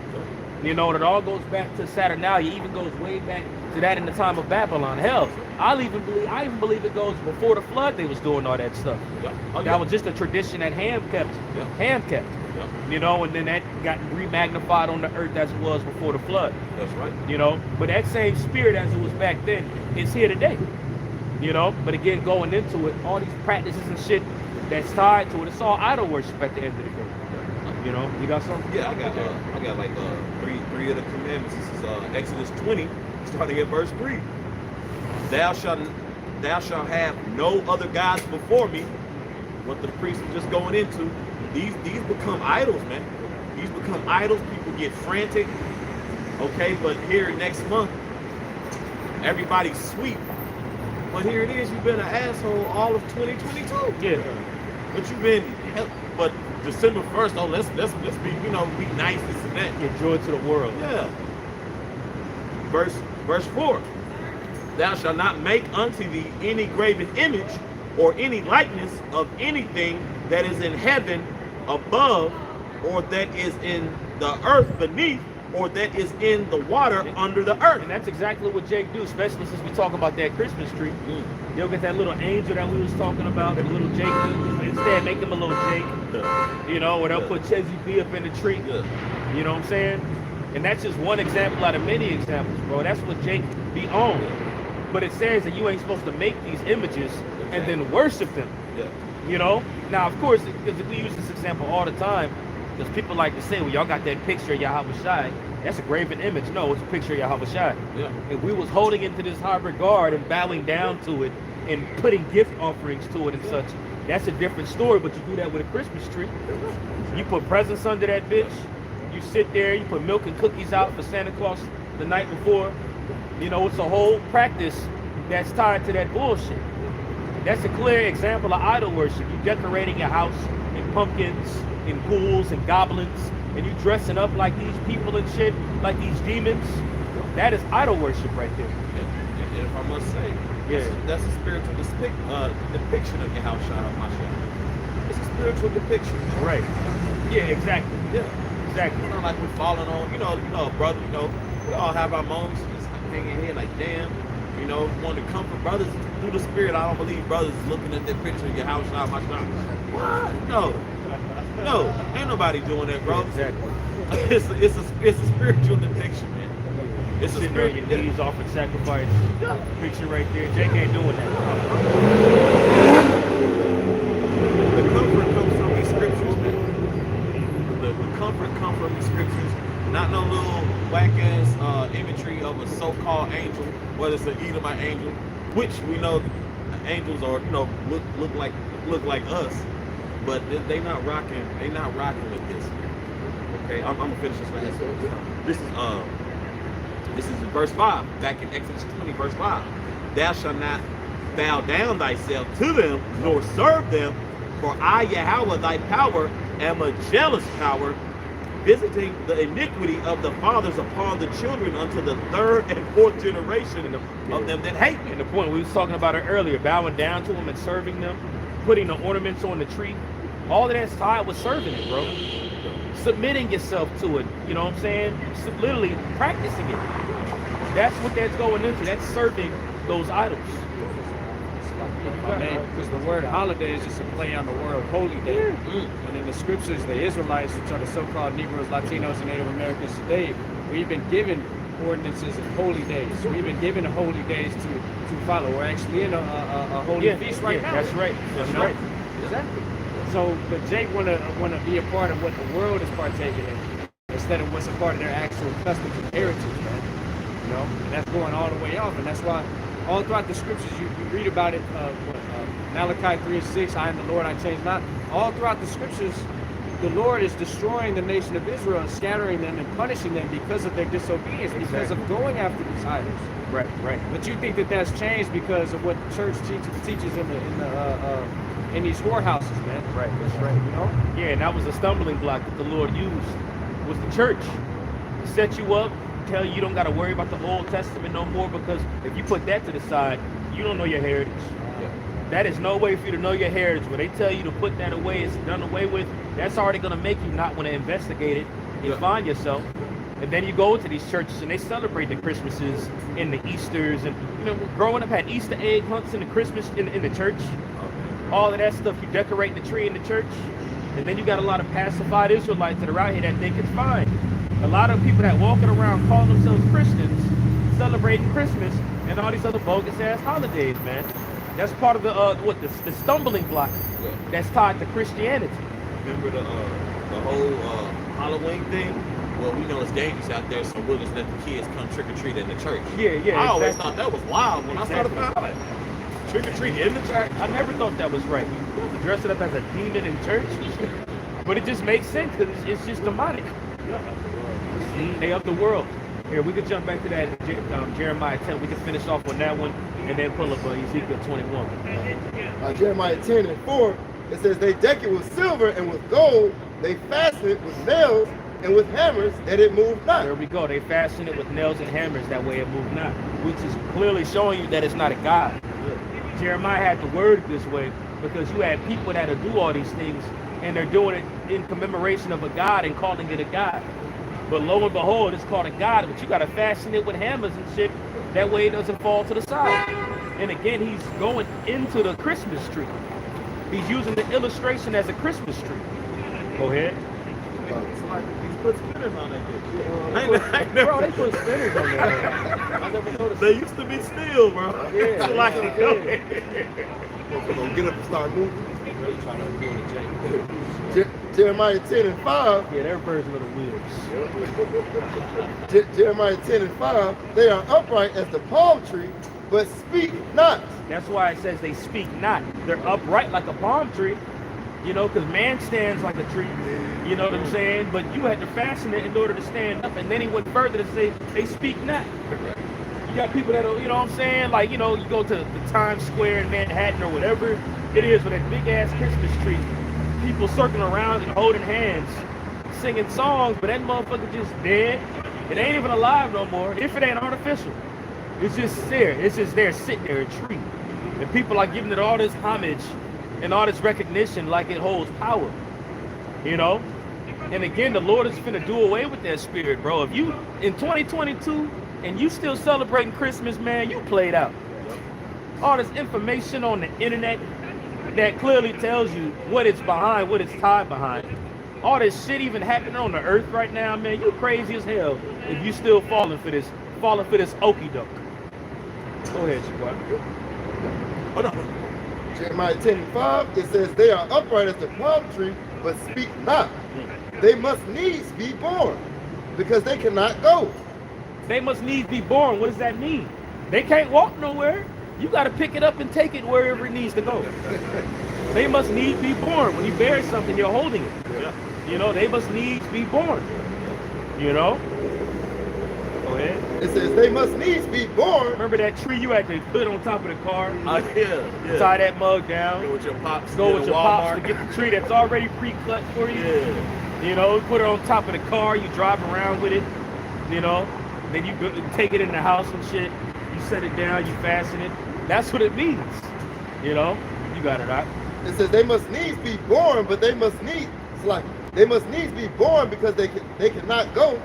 You know, and it all goes back to Saturnalia. It even goes way back to that in the time of Babylon. Hell, I even believe it goes before the flood they was doing all that stuff. That was just a tradition that Ham kept. You know, and then that got remagnified on the earth as it was before the flood. That's right. You know, but that same spirit as it was back then is here today. You know, but again, going into it, all these practices and shit that's tied to it, it's all idol worship at the end of the day. You know, you got something? Yeah, I got like three of the commandments. This is Exodus 20, starting at verse 3. Thou shalt have no other gods before me. What the priest was just going into. These become idols, man. These become idols. People get frantic. Okay, but here next month, everybody's sweet. But here it is, you've been an asshole all of 2022. Yeah. But you've been, but December 1st, oh, let's be, you know, be nice, this and that. Get joy to the world. Yeah. Verse 4. Thou shalt not make unto thee any graven image or any likeness of anything that is in heaven above, or that is in the earth beneath, or that is in the water under the earth. And that's exactly what Jake do, especially since we talk about that Christmas tree. You'll get that little angel that we was talking about, the little Jake. Instead, make him a little Jake. You know, or they'll put Chezzy B up in the tree. You know what I'm saying? And that's just one example out of many examples, bro. That's what Jake be on. But it says that you ain't supposed to make these images and then worship them. You know? Now, of course, because we use this example all the time, because people like to say, well, y'all got that picture of Yahweh Shai. That's a graven image. No, it's a picture of Yahweh Shai. And we was holding into this high regard and bowing down to it and putting gift offerings to it and such. That's a different story, but you do that with a Christmas tree. You put presents under that bitch. You sit there, you put milk and cookies out for Santa Claus the night before. You know, it's a whole practice that's tied to that bullshit. That's a clear example of idol worship. You decorating your house in pumpkins, in ghouls and goblins, and you dressing up like these people and shit, like these demons. That is idol worship right there. And if I must say, Yeah. That's a spiritual depiction of Yahushua HaMashiach. It's a spiritual depiction. Right. Yeah, exactly. Yeah. Exactly. It's not like we're falling on, brother, we all have our moments just hanging here like, damn, want to comfort brothers through the spirit. I don't believe brothers looking at that picture of Yahushua HaMashiach. What? No, ain't nobody doing that, bro. Exactly. It's a spiritual depiction, man. It's a Sitting on your spiritual. knees, offering sacrifice. Picture right there. Jake ain't doing that. The comfort comes from these scriptures, man. The comfort comes from these scriptures. Not no little whack ass imagery of a so-called angel, whether it's an Edomite angel, which we know angels are, look like us, but they not rocking. They not rocking with this. Okay, I'm gonna finish this last one. This is in verse 5, back in Exodus 20, verse 5. Thou shalt not bow down thyself to them, nor serve them, for I, Yahweh, thy power, am a jealous power, visiting the iniquity of the fathers upon the children unto the third and fourth generation of them that hate me. And the point we was talking about it earlier, bowing down to them and serving them, putting the ornaments on the tree, all of that's tied with serving it, bro. Submitting yourself to it, you know what I'm saying? Literally practicing it. That's what that's going into. That's serving those idols. Because the word holiday is just a play on the word holy day. And in the scriptures, the Israelites, which are the so-called Negroes, Latinos, and Native Americans today, we've been given ordinances and holy days. We've been given holy days to follow. We're actually in a holy feast right now. That's right. That's right. Exactly. So, but Jake wanna be a part of what the world is partaking in, instead of what's a part of their actual customs and heritage, man. And that's going all the way off, and that's why all throughout the scriptures you read about it. Malachi 3:6, I am the Lord, I change not. All throughout the scriptures, the Lord is destroying the nation of Israel and scattering them and punishing them because of their disobedience, because of going after these idols. Right. But you think that that's changed because of what the church teaches in these whorehouses, man. Right, that's right. Yeah, and that was a stumbling block that the Lord used, was the church. To set you up, tell you don't got to worry about the Old Testament no more, because if you put that to the side, you don't know your heritage. That is no way for you to know your heritage. When they tell you to put that away, it's done away with, that's already going to make you not want to investigate it and find yourself. And then you go to these churches and they celebrate the Christmases and the Easters. And, growing up, had Easter egg hunts in the Christmas in the church. All of that stuff, you decorate the tree in the church. And then you got a lot of pacified Israelites that are out here that think it's fine. A lot of people that walking around calling themselves Christians, celebrating Christmas and all these other bogus ass holidays, man. That's part of the stumbling block that's tied to Christianity. Remember the whole Halloween thing? Well, we know it's dangerous out there, so we'll just let the kids come trick or treat in the church. Yeah. I always thought that was wild when I started finding out. Trick or treat in the church. I never thought that was right. To dress it up as a demon in church, but it just makes sense because it's just demonic. They of the world. Here, we could jump back to that Jeremiah 10. We could finish off on that one and then pull up Ezekiel 21. Jeremiah 10:4, it says, they deck it with silver and with gold, they fasten it with nails and with hammers, that it move not. There we go. They fasten it with nails and hammers, that way it move not. Which is clearly showing you that it's not a God. Jeremiah had to word it this way because you had people that do all these things and they're doing it in commemoration of a God and calling it a God. But lo and behold, it's called a God, but you got to fasten it with hammers and shit. That way it doesn't fall to the side. And again, he's going into the Christmas tree. He's using the illustration as a Christmas tree. Go ahead. It's like he's put spinners on that bitch. Bro, they put spinners on there. I never noticed. They used to be steel, bro. Yeah, Like We're going to get up and start moving. Jeremiah 10:5. Yeah, their version of the wheels. Jeremiah 10:5. They are upright as the palm tree, but speak not. That's why it says they speak not. They're upright like a palm tree, because man stands like a tree. You know what I'm saying? But you had to fasten it in order to stand up. And then he went further to say they speak not. You got people that are, you know what I'm saying? Like, you go to the Times Square in Manhattan or whatever it is with that big ass Christmas tree. People circling around and holding hands, singing songs, but that motherfucker just dead. It ain't even alive no more, if it ain't artificial. It's just there. It's just there, sitting there, a tree. And people are giving it all this homage and all this recognition like it holds power. You know? And again, the Lord is finna do away with that spirit, bro. If you, in 2022, and you still celebrating Christmas, man, you played out. All this information on the internet that clearly tells you what it's behind, what it's tied behind. All this shit even happening on the earth right now, man, you crazy as hell if you still falling for this okie doke. Go ahead, Chihuahua. Hold on. Jeremiah 10:5, it says, they are upright as the palm tree, but speak not. They must needs be born, because they cannot go. They must needs be born. What does that mean? They can't walk nowhere. You got to pick it up and take it wherever it needs to go. They must needs be born. When you bury something, you're holding it. Yeah. You know, they must needs be born. You know? Go ahead. It says, they must needs be born. Remember that tree you had to put on top of the car? Yeah. Tie that mug down. Go with your pops. Go to with your Walmart. pops to get the tree that's already pre-cut for you. Yeah. You know, put it on top of the car. You drive around with it. You know, then you go, take it in the house and shit. You set it down. You fasten it. That's what it means. You know, you got it right. It says they must needs be born, but they must needs, it's like, they must needs be born because they cannot go.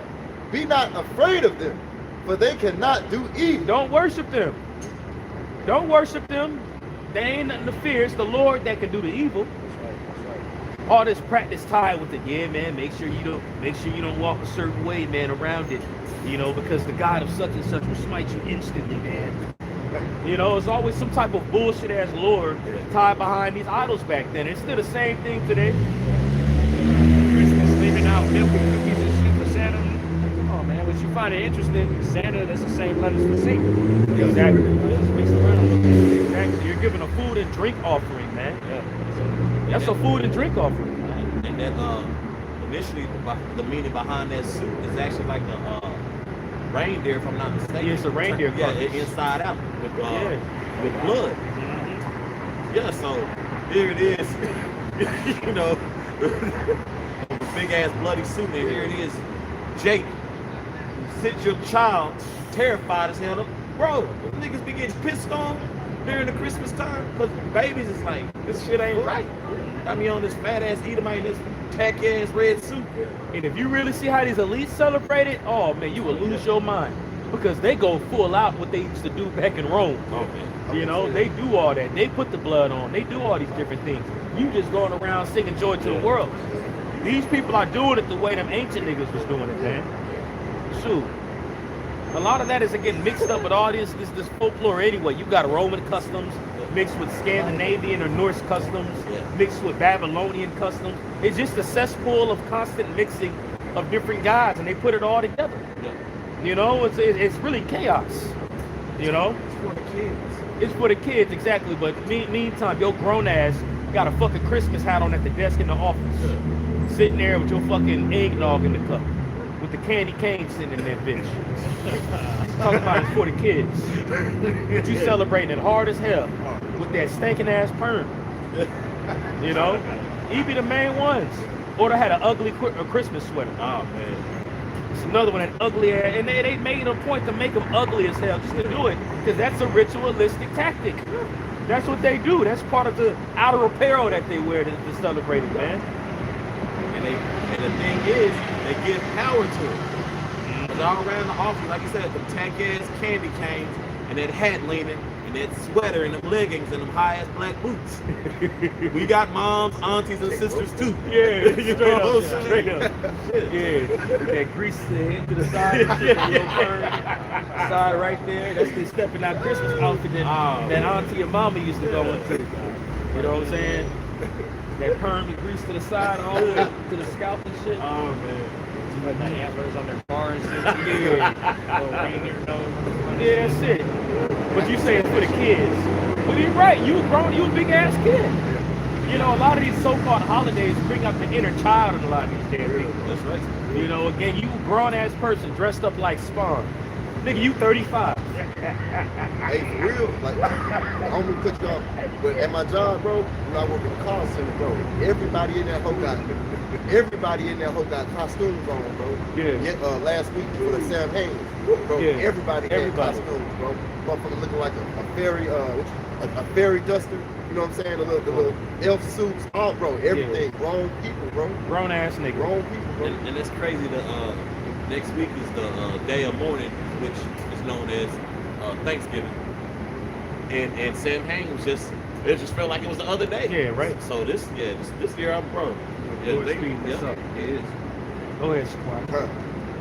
Be not afraid of them, for they cannot do evil. Don't worship them. Don't worship them. They ain't nothing to fear. It's the Lord that can do the evil. All this practice tied with it, yeah, man. Make sure you don't walk a certain way, man, around it. You know, because the God of such and such will smite you instantly, man. You know, it's always some type of bullshit ass lore tied behind these idols back then. It's still the same thing today. Christmas leaving out milk and cookies and shit for Santa. Oh man, what you find it interesting, Santa, that's the same letters for Satan. Exactly. Just mixed around. Exactly. You're giving a food and drink offering, man. That's a food and drink offering. And that initially the meaning behind that suit is actually like a reindeer, if I'm not mistaken. Yeah, it's a reindeer Yeah, carcass. inside out with Yeah. blood. Yeah, so here it is. You know, big ass bloody suit, and here it is, Jake. Sit your child, terrified as hell. Bro, niggas be getting pissed on during the Christmas time because babies is like, this shit ain't right. I mean, on this fat ass Edomite, this tacky ass red suit. And if you really see how these elites celebrate it, oh man, you will lose your mind. Because they go full out what they used to do back in Rome. Oh man. You know, they do all that. They put the blood on. They do all these different things. You just going around singing joy to the world. These people are doing it the way them ancient niggas was doing it, man. Shoot. A lot of that is getting mixed up with all this folklore anyway. You got Roman customs mixed with Scandinavian or Norse customs, mixed with Babylonian customs. It's just a cesspool of constant mixing of different gods, and they put it all together. You know, it's really chaos. You know, It's for the kids. it's for the kids, exactly. But meantime, your grown ass got a fucking Christmas hat on at the desk in the office, sitting there with your fucking eggnog in the cup, with the candy cane sitting in that bitch. Talking about it's for the kids. But you celebrating it hard as hell with that stinking ass perm. You know, he be the main ones. Or they had an ugly Christmas sweater. Oh man. It's another one, an ugly ass, and they made a point to make them ugly as hell just to do it, because that's a ritualistic tactic. That's what they do. That's part of the outer apparel that they wear to celebrate it, man. And the thing is, they give power to it. Cause all around the office, like you said, them tacky ass candy canes and that hat leaning and that sweater and them leggings and them high ass black boots. We got moms, aunties, and sisters too. Yeah, You know what I'm saying? straight up. Yeah, with that grease head to the side, and shit, that little perm side right there. That's the stepping out Christmas outfit that auntie and mama used to go into. You know what I'm saying? That perm and grease to the side, all the way to the scalp and shit. Oh man. Put the antlers on their cars. Yeah. Little reindeer nose. Yeah, that's it. But you say it's for the kids. But you're right, you a big ass kid. You know, a lot of these so-called holidays bring up the inner child in a lot of these damn people. That's right. You know, again, you a grown ass person dressed up like Spawn. Nigga, you 35. Hey, for real, like, I don't mean to cut you off, but at my job, bro, when I work in the call center, bro, everybody in that hoe got costumes on, bro. Yeah. Last week for the Sam Haines, bro, Yeah. everybody had costumes, bro. Motherfucker looking like a fairy duster, you know what I'm saying? The little elf suits, all, bro, everything. Grown people, bro. Grown ass nigga. Grown people, bro. And it's crazy that next week is the day of mourning, which is known as Thanksgiving. And Sam Haines it just felt like it was the other day. Yeah, right. So this year I'm pro. Yeah, Lord, speed this up. it is. Go ahead, Squad.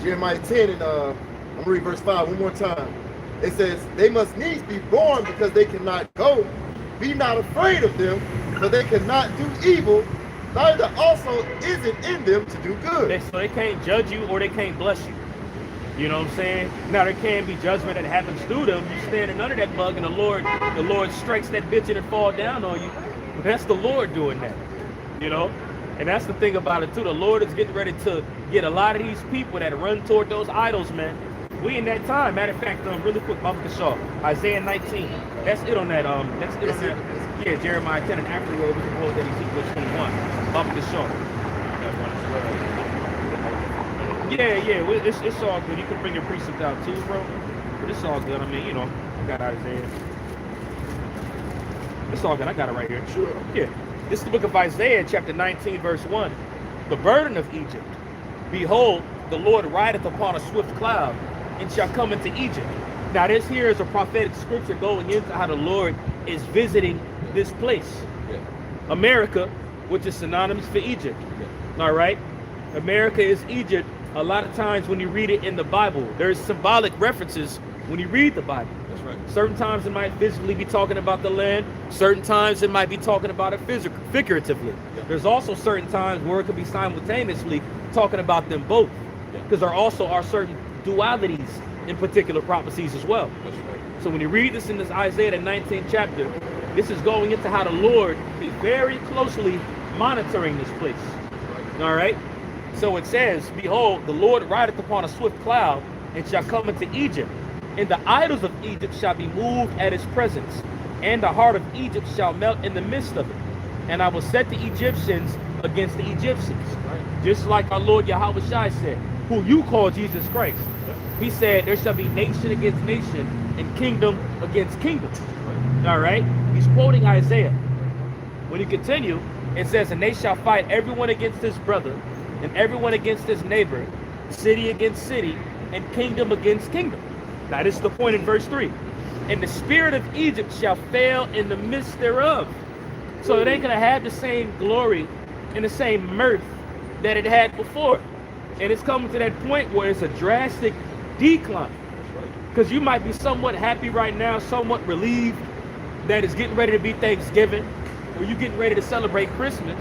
Jeremiah 10 and I'm gonna read verse 5 one more time. It says, they must needs be born because they cannot go. Be not afraid of them, for they cannot do evil, neither also is it in them to do good. So they can't judge you or they can't bless you. You know what I'm saying? Now there can be judgment that happens through them. You standing under that bug and the Lord strikes that bitch and it fall down on you. But that's the Lord doing that. You know? And that's the thing about it too. The Lord is getting ready to get a lot of these people that run toward those idols, man. We in that time. Matter of fact, really quick, Baba Kashaw, Isaiah 19. That's it on that. That's it on that. Yeah, Jeremiah 10 and after we go over to quote that Ezekiel 21. Baba Kashaw. Yeah, it's all good. You can bring your precept out too, bro. But it's all good. I mean, you know, I got Isaiah. It's all good. I got it right here. Sure. Yeah. This is the book of Isaiah, chapter 19, verse 1. The burden of Egypt. Behold, the Lord rideth upon a swift cloud, and shall come into Egypt. Now this here is a prophetic scripture going into how the Lord is visiting this place. Yeah. America, which is synonymous for Egypt. Yeah. All right? America is Egypt. A lot of times when you read it in the Bible, there's symbolic references when you read the Bible. That's right. Certain times it might physically be talking about the land. Certain times it might be talking about it figuratively. Yeah. There's also certain times where it could be simultaneously talking about them both. Yeah. Because there also are certain dualities in particular prophecies as well. That's right. So when you read this in this Isaiah, the 19th chapter, this is going into how the Lord is very closely monitoring this place. All right? So it says, behold, the Lord rideth upon a swift cloud, and shall come into Egypt. And the idols of Egypt shall be moved at his presence, and the heart of Egypt shall melt in the midst of it. And I will set the Egyptians against the Egyptians. Right. Just like our Lord Yahweh Shai said, who you call Jesus Christ. He said there shall be nation against nation and kingdom against kingdom. All right? He's quoting Isaiah. When you continue, it says, and they shall fight everyone against his brother, and everyone against his neighbor, city against city, and kingdom against kingdom. Now this is the point in verse 3. And the spirit of Egypt shall fail in the midst thereof. So it ain't gonna have the same glory and the same mirth that it had before. And it's coming to that point where it's a drastic decline. Because you might be somewhat happy right now, somewhat relieved that it's getting ready to be Thanksgiving, or you getting ready to celebrate Christmas.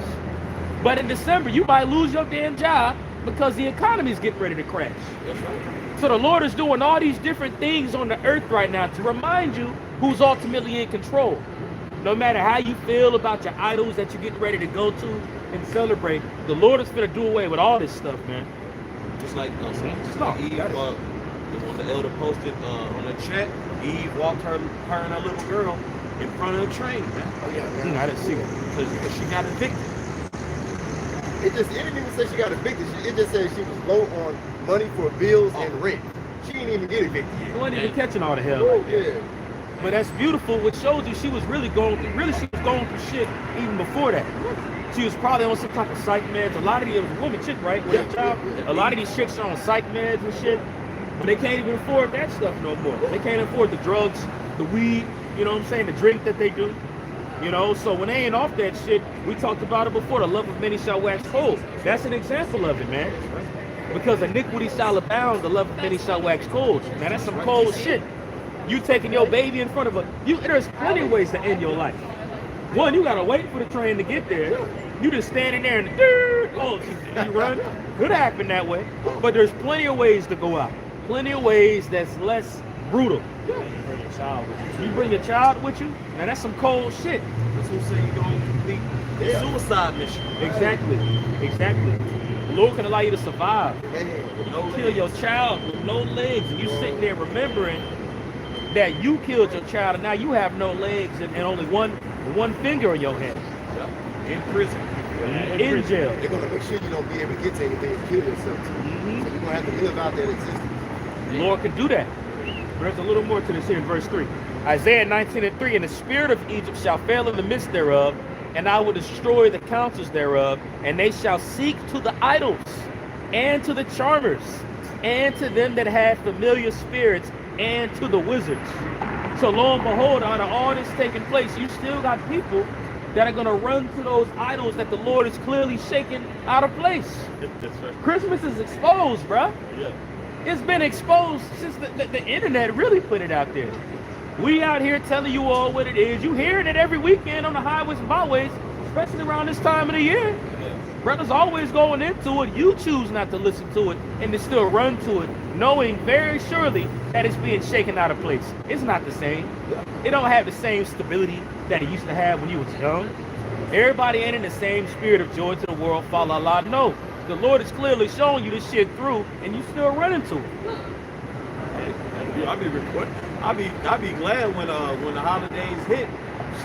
But in December, you might lose your damn job because the economy is getting ready to crash. That's right. So the Lord is doing all these different things on the earth right now to remind you who's ultimately in control. No matter how you feel about your idols that you're getting ready to go to and celebrate, the Lord is going to do away with all this stuff, man. Just like Eve, the one the elder posted on the chat, Eve walked her and her little girl in front of the train, man. Oh yeah, I didn't see it. Because she got evicted. it didn't even say she got evicted. It just said she was low on money for bills and rent. She didn't even get evicted I yet. wasn't even catching all the hell like that. Yeah. But that's beautiful, which shows you she was really going through shit even before that. She was probably on some type of psych meds. A lot of these, it was a woman chick, right? With her job. A lot of these chicks are on psych meds and shit. But they can't even afford that stuff no more. They can't afford the drugs, the weed, you know what I'm saying, the drink that they do. You know, so when they ain't off that shit, we talked about it before, the love of many shall wax cold. That's an example of it, man. Because iniquity shall abound, the love of many shall wax cold. Now that's some cold shit. You taking your baby in front of there's plenty of ways to end your life. One, you gotta wait for the train to get there. You just standing there and you run. Could happen that way. But there's plenty of ways to go out. Plenty of ways that's less brutal. You bring your child with you? Now that's some cold shit. That's what I'm saying. You're going to complete the suicide mission. Exactly. The Lord can allow you to survive. Man. with no Kill legs. your child with no legs, and you sitting there remembering that you killed your child, and now you have no legs and only one finger in your hand. Yep. In prison. In jail. They're gonna make sure you don't be able to get to anything and kill yourself. So you're gonna have to live out that existence. The Lord can do that. There's a little more to this here in verse 3. Isaiah 19:3, and the spirit of Egypt shall fail in the midst thereof, and I will destroy the counsels thereof, and they shall seek to the idols, and to the charmers, and to them that have familiar spirits, and to the wizards. So lo and behold, out of all this taking place, you still got people that are going to run to those idols that the Lord is clearly shaking out of place. That's right. Christmas is exposed, bruh. Yeah. It's been exposed since the internet really put it out there. We out here telling you all what it is. You hearing it every weekend on the highways and byways, especially around this time of the year. Brothers always going into it. You choose not to listen to it and to still run to it, knowing very surely that it's being shaken out of place. It's not the same. It don't have the same stability that it used to have when you was young. Everybody ain't in the same spirit of joy to the world, follow Allah. No, the Lord is clearly showing you this shit through, and you still running to it. I be glad when the holidays hit.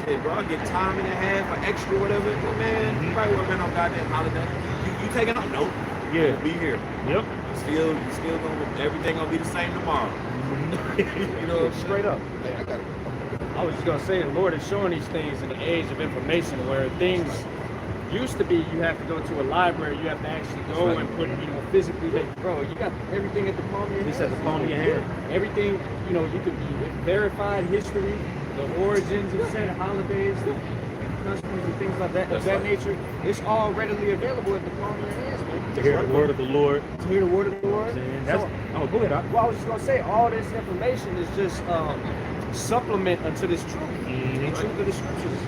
Shit, bro, I get time and a half or extra, whatever. Man, you probably would have been on goddamn holiday. You taking off? Nope. Yeah. Be here. Yep. Still gonna, everything gonna be the same tomorrow. You know, Straight up. Hey, I got it. I was just gonna say, the Lord is showing these things in the age of information, where things used to be you have to go to a library, you have to actually go and put, physically, like, bro, you got everything at the palm of your hand. It's at the palm of your hand. Everything, you could be verified history, the origins of certain holidays, the customs and things like that, of that nature. It's all readily available at the palm of your hands, man. To hear the word of the Lord. To hear the word of the Lord. That's, So, go ahead. well, I was just gonna say, all this information is just supplement unto this truth, the truth of the scriptures.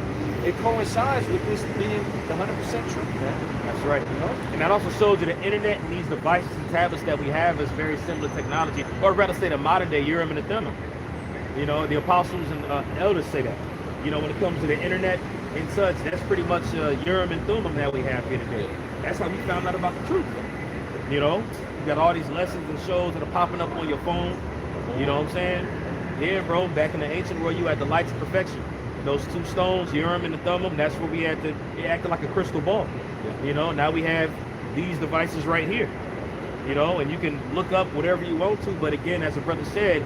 It coincides with this being the 100% truth, man. That's right. And that also shows you the internet and these devices and tablets that we have is very similar technology, or rather say the modern day Urim and Thummim. The apostles and elders say that. When it comes to the internet and such, that's pretty much Urim and Thummim that we have here today. That's how we found out about the truth. You got all these lessons and shows that are popping up on your phone. You know what I'm saying? Yeah, bro, back in the ancient world, you had the lights of perfection. Those two stones, Urim and the Thummim, that's where we had it acted like a crystal ball. Now we have these devices right here. And you can look up whatever you want to, but again, as the brother said,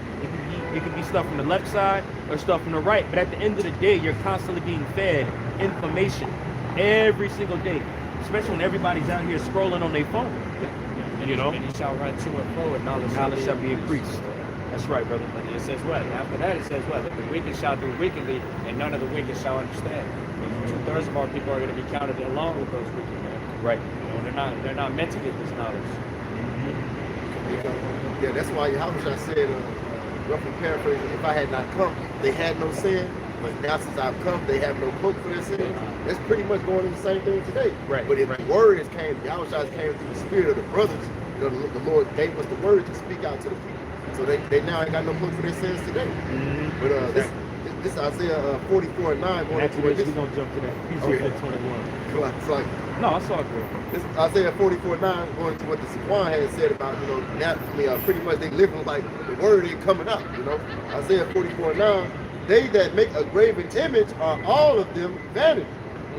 it can be stuff from the left side or stuff from the right. But at the end of the day, you're constantly being fed information every single day, especially when everybody's out here scrolling on their phone. And you shall run to and fro, and Knowledge shall be increased. That's right, brother. And it says what? After that, it says what? That the wicked shall do wickedly, and none of the wicked shall understand. 2/3 of our people are going to be counted along with those wicked men. Right. They're not meant to get this knowledge. Yeah, that's why Yahweh said, roughly paraphrasing, if I had not come, they had no sin. But now since I've come, they have no cloak for their sins. That's pretty much going in the same thing today. Right. But if the word has came, Yahweh came through the spirit of the brothers, the Lord gave us the word to speak out to the people. So they now ain't got no cloak for their sins today. But this Isaiah 44:9 going After into this, this. we're going to jump to that. He's Okay. here at 21. It's like, No, I saw it, bro. this Isaiah 44:9 going to what the Saquon had said about, now, pretty much they living like the word ain't coming out, Isaiah 44:9, they that make a graven image are all of them vanity,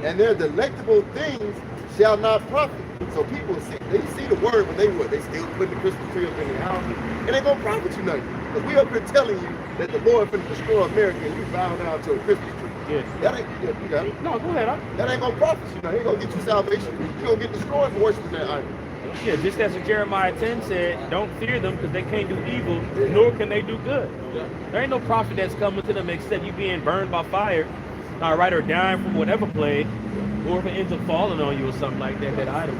and their delectable things shall not profit. So people they see the word, but they still putting the Christmas tree up in their house, and they gonna profit you nothing. Because we up here telling you that the Lord finna destroy America, and you bow down to a Christmas tree. Yeah. That ain't, you got it. No, go ahead. That ain't gonna profit you nothing. Ain't gonna get you salvation. You gonna get destroyed for worshiping that idol. Yeah, just as in Jeremiah 10 said, don't fear them because they can't do evil, nor can they do good. There ain't no prophet that's coming to them except you being burned by fire, all right, or dying from whatever plague, or if it ends up falling on you or something like that idol.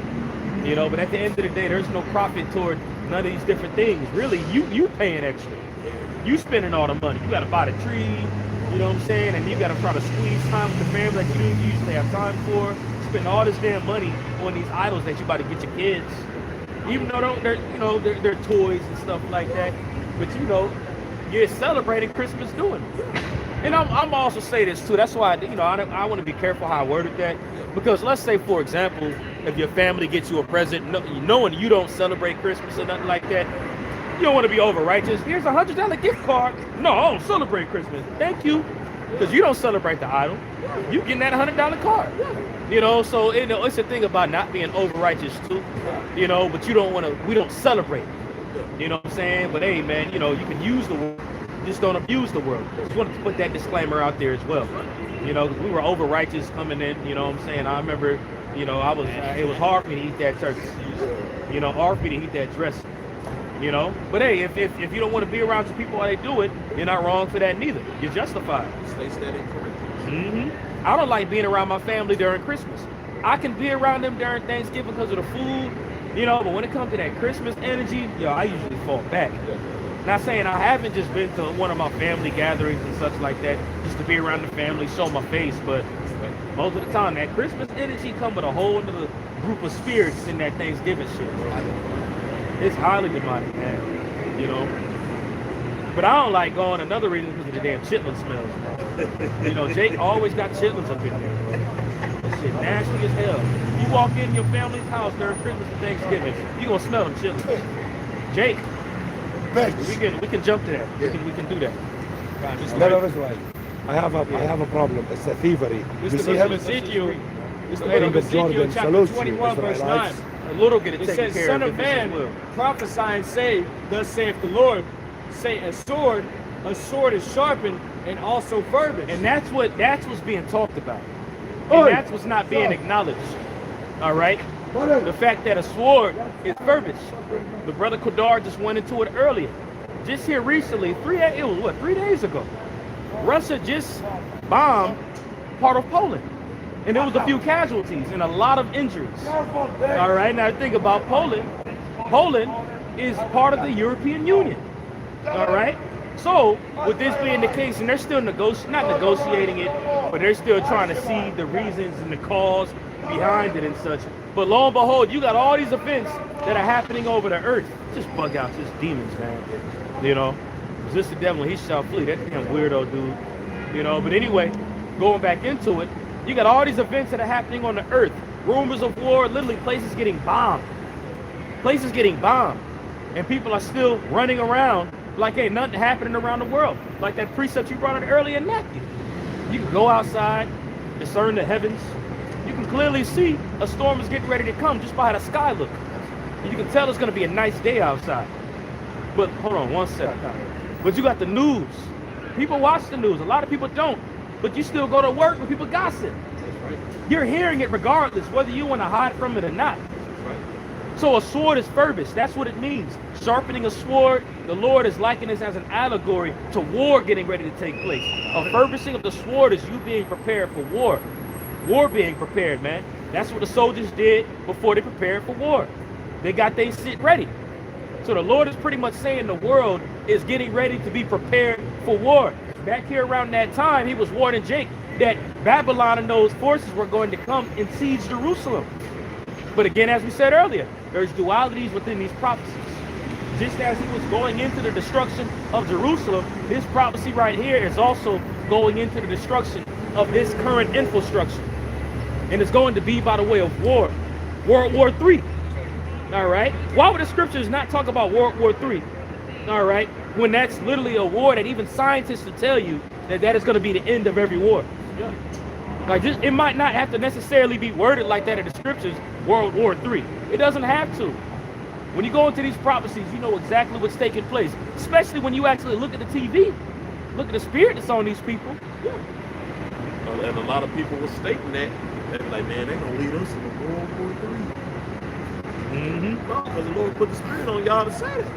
But at the end of the day, there's no profit toward none of these different things. Really, you paying extra. You spending all the money. You got to buy the tree, you know what I'm saying? And you got to try to squeeze time with the family that you didn't usually have time for. Spend all this damn money on these idols that you about to get your kids. Even though they're toys and stuff like that. But you're celebrating Christmas doing it. And I'm also say this too. That's why I want to be careful how I worded that, because let's say, for example, if your family gets you a present, knowing you don't celebrate Christmas or nothing like that, you don't want to be over righteous. Here's a $100 gift card. No, I don't celebrate Christmas. Thank you, because you don't celebrate the idol. You getting that $100 card. You know, so it's a thing about not being over righteous too. You know, but you don't want to. We don't celebrate. You know what I'm saying? But hey, man, you know, you can use the world, just don't abuse the world. Just wanted to put that disclaimer out there as well. You know, 'cause we were over righteous coming in. You know what I'm saying? I remember, you know, it was hard for me to eat that turkey. You know, hard for me to eat that dressing. You know, but hey, if you don't want to be around some people while they do it, you're not wrong for that neither. You're justified. Stay steady. I don't like being around my family during Christmas. I can be around them during Thanksgiving because of the food, you know, but when it comes to that Christmas energy, yo, I usually fall back. Not saying I haven't just been to one of my family gatherings and such like that, just to be around the family, show my face, but most of the time, that Christmas energy come with a whole other group of spirits in that Thanksgiving shit, bro. It's highly demonic, man, you know. But I don't like going, another reason, because of the damn chitlin smells, bro. You know, Jake always got chitlins up in there, bro. That shit nasty as hell. You walk in your family's house during Christmas and Thanksgiving, you gonna smell them chitlins. Jake, we can jump to that. We can do that. No, that's right. I have a problem. It's a thievery. This You is see the book him? of Ezekiel. This is the Hey, book of but Ezekiel, Jordan, chapter salute you, 21, verse 9. Israelites. A little get it It taken says, care Son of. of if it's his man, will. prophesy and say, thus saith the Lord, say a sword is sharpened and also fervent. And that's what's being talked about. And that's what's not being acknowledged. All right? The fact that a sword is fervent. The brother Kodar just went into it earlier. Just here recently, 3 days ago, Russia just bombed part of Poland. And there was a few casualties and a lot of injuries. All right, now think about Poland. Poland is part of the European Union. All right? So, with this being the case, and they're still not negotiating it, but they're still trying to see the reasons and the cause behind it and such. But lo and behold, you got all these events that are happening over the earth. Just bug out, just demons, man. You know, resist the devil and he shall flee. That damn weirdo dude. You know, but anyway, going back into it, you got all these events that are happening on the earth. Rumors of war, literally places getting bombed. Places getting bombed. And people are still running around like ain't nothing happening around the world. Like that precept you brought out earlier in Matthew. You can go outside, discern the heavens. You can clearly see a storm is getting ready to come just by how the sky looks. And you can tell it's going to be a nice day outside. But hold on one second. But you got the news. People watch the news. A lot of people don't. But you still go to work when people gossip. You're hearing it regardless, whether you want to hide from it or not. So a sword is fervent. That's what it means. Sharpening a sword, the Lord is likening this as an allegory to war getting ready to take place. A ferventing of the sword is you being prepared for war. War being prepared, man. That's what the soldiers did before they prepared for war. They got their shit ready. So the Lord is pretty much saying the world is getting ready to be prepared for war. Back here around that time, he was warning Jake that Babylon and those forces were going to come and siege Jerusalem. But again, as we said earlier, there's dualities within these prophecies. Just as he was going into the destruction of Jerusalem, this prophecy right here is also going into the destruction of this current infrastructure. And it's going to be by the way of war. World War III. All right? Why would the scriptures not talk about World War III? All right? When that's literally a war that even scientists will tell you that is going to be the end of every war. Yeah. Like, just, it might not have to necessarily be worded like that in the scriptures, World War III. It doesn't have to. When you go into these prophecies, you know exactly what's taking place. Especially when you actually look at the TV. Look at the spirit that's on these people. Yeah. And a lot of people were stating that. They're like, man, they're going to lead us into World War III. Because the Lord put the spirit on y'all to say that.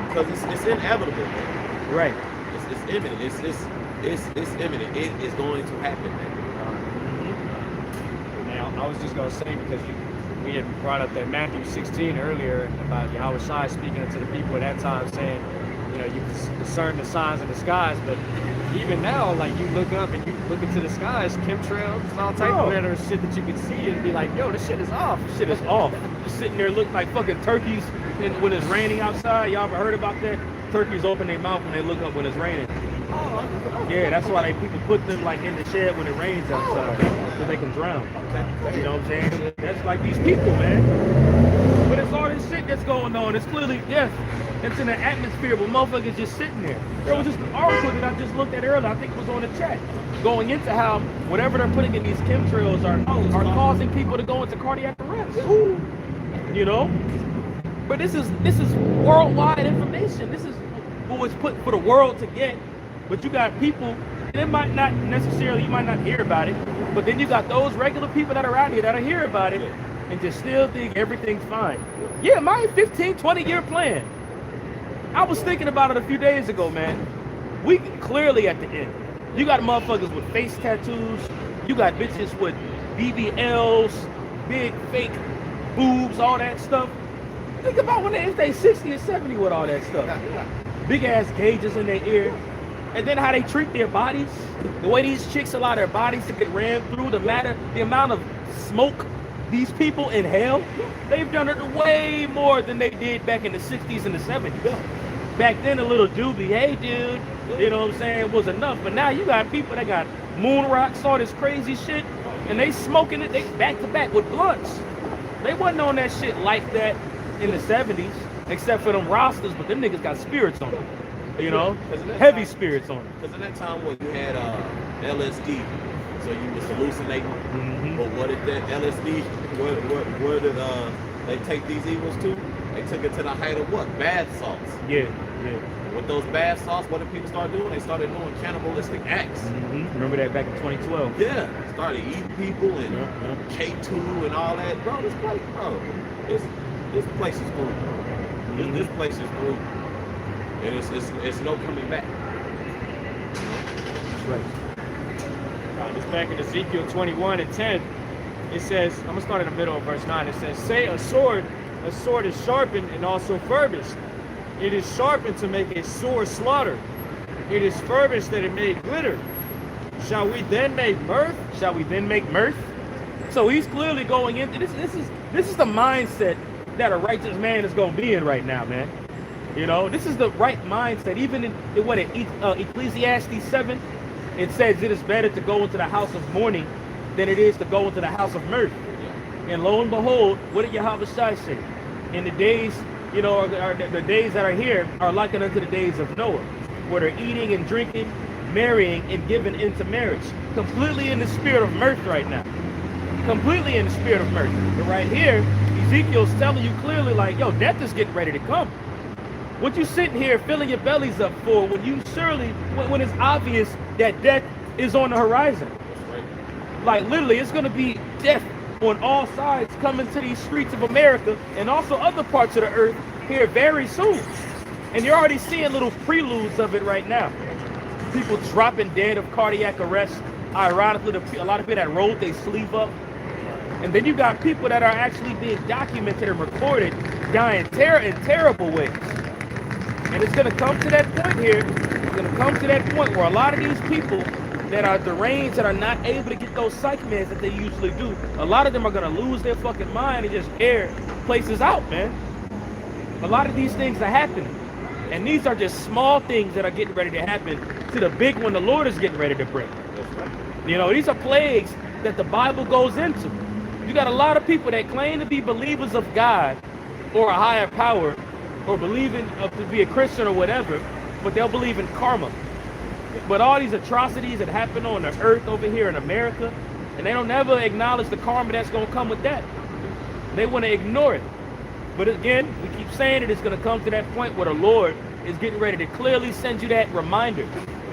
Because it's inevitable, man. Right. It's imminent. It's imminent. It is going to happen, man. Now, I was just going to say, because we had brought up that Matthew 16 earlier about Yahweh Shai speaking to the people at that time, saying, you know, you can discern the signs in the skies, but even now, like, you look up and you look into the skies, chemtrails, and all type of weather shit that you can see and be like, yo, this shit is off. This shit is off. Just sitting there looking like fucking turkeys when it's raining outside. Y'all ever heard about that? Turkeys open their mouth when they look up when it's raining. Yeah, that's why people put them like in the shed when it rains outside, so they can drown. You know what I'm saying? That's like these people, man. But it's all this shit that's going on. It's clearly death. It's in the atmosphere, but motherfuckers just sitting there. There was just an article that I just looked at earlier. I think it was on the chat, going into how whatever they're putting in these chemtrails are causing people to go into cardiac arrest. You know? But this is worldwide information. This is what was put for the world to get. But you got people, and it might not necessarily, you might not hear about it, but then you got those regular people that are out here that'll hear about it and just still think everything's fine. Yeah, my 15, 20-year plan. I was thinking about it a few days ago, man. We clearly at the end. You got motherfuckers with face tattoos. You got bitches with BBLs, big fake boobs, all that stuff. Think about when if they 60 or 70 with all that stuff. Big ass gauges in their ear. And then how they treat their bodies. The way these chicks allow their bodies to get rammed through, the amount of smoke these people inhale. They've done it way more than they did back in the 60s and the 70s. Back then, a little doobie, hey dude, you know what I'm saying, was enough. But now you got people that got moon rocks, all this crazy shit, and they smoking it, they back to back with blunts. They wasn't on that shit like that in the 70s, except for them rosters, but them niggas got spirits on them. You know, heavy spirits on them. Because in that time when you had LSD, so you was hallucinating. Mm-hmm. But what did that LSD, where did they take these evils to? They took it to the height of what? Bath salts. Yeah. With those bath salts, what did people start doing? They started doing cannibalistic acts. Mm-hmm. Remember that back in 2012? Yeah. Started eating people and K2 and all that. Bro, this place is through. Mm-hmm. This place is through. And it's no coming back. That's right. It's back in Ezekiel 21:10. It says, I'm gonna start in the middle of verse 9. It says, say a sword is sharpened and also furbished. It is sharpened to make a sore slaughter. It is furbished that it may glitter. Shall we then make mirth? Shall we then make mirth? So he's clearly going into this is the mindset that a righteous man is gonna be in right now, man. You know, this is the right mindset. Even in Ecclesiastes 7, it says it is better to go into the house of mourning than it is to go into the house of mirth. And lo and behold, what did Yahweh Shai say? In the days, you know, the days that are here are likened unto the days of Noah, where they're eating and drinking, marrying and giving into marriage. Completely in the spirit of mirth right now. Completely in the spirit of mirth. But right here, Ezekiel's telling you clearly like, yo, death is getting ready to come. What you sitting here filling your bellies up for when you surely, when it's obvious that death is on the horizon. Like literally, it's going to be death on all sides coming to these streets of America and also other parts of the earth here very soon. And you're already seeing little preludes of it right now. People dropping dead of cardiac arrest. Ironically, a lot of people that rolled their sleeve up. And then you got people that are actually being documented and recorded dying in terrible ways. And it's going to come to that point here. It's going to come to that point where a lot of these people that are deranged, that are not able to get those psych meds that they usually do, a lot of them are going to lose their fucking mind and just air places out, man. A lot of these things are happening. And these are just small things that are getting ready to happen to the big one the Lord is getting ready to bring. You know, these are plagues that the Bible goes into. You got a lot of people that claim to be believers of God or a higher power or believing to be a Christian or whatever, but they'll believe in karma. But all these atrocities that happen on the earth over here in America, and they don't ever acknowledge the karma that's going to come with that. They want to ignore it. But again, we keep saying it, it's going to come to that point where the Lord is getting ready to clearly send you that reminder.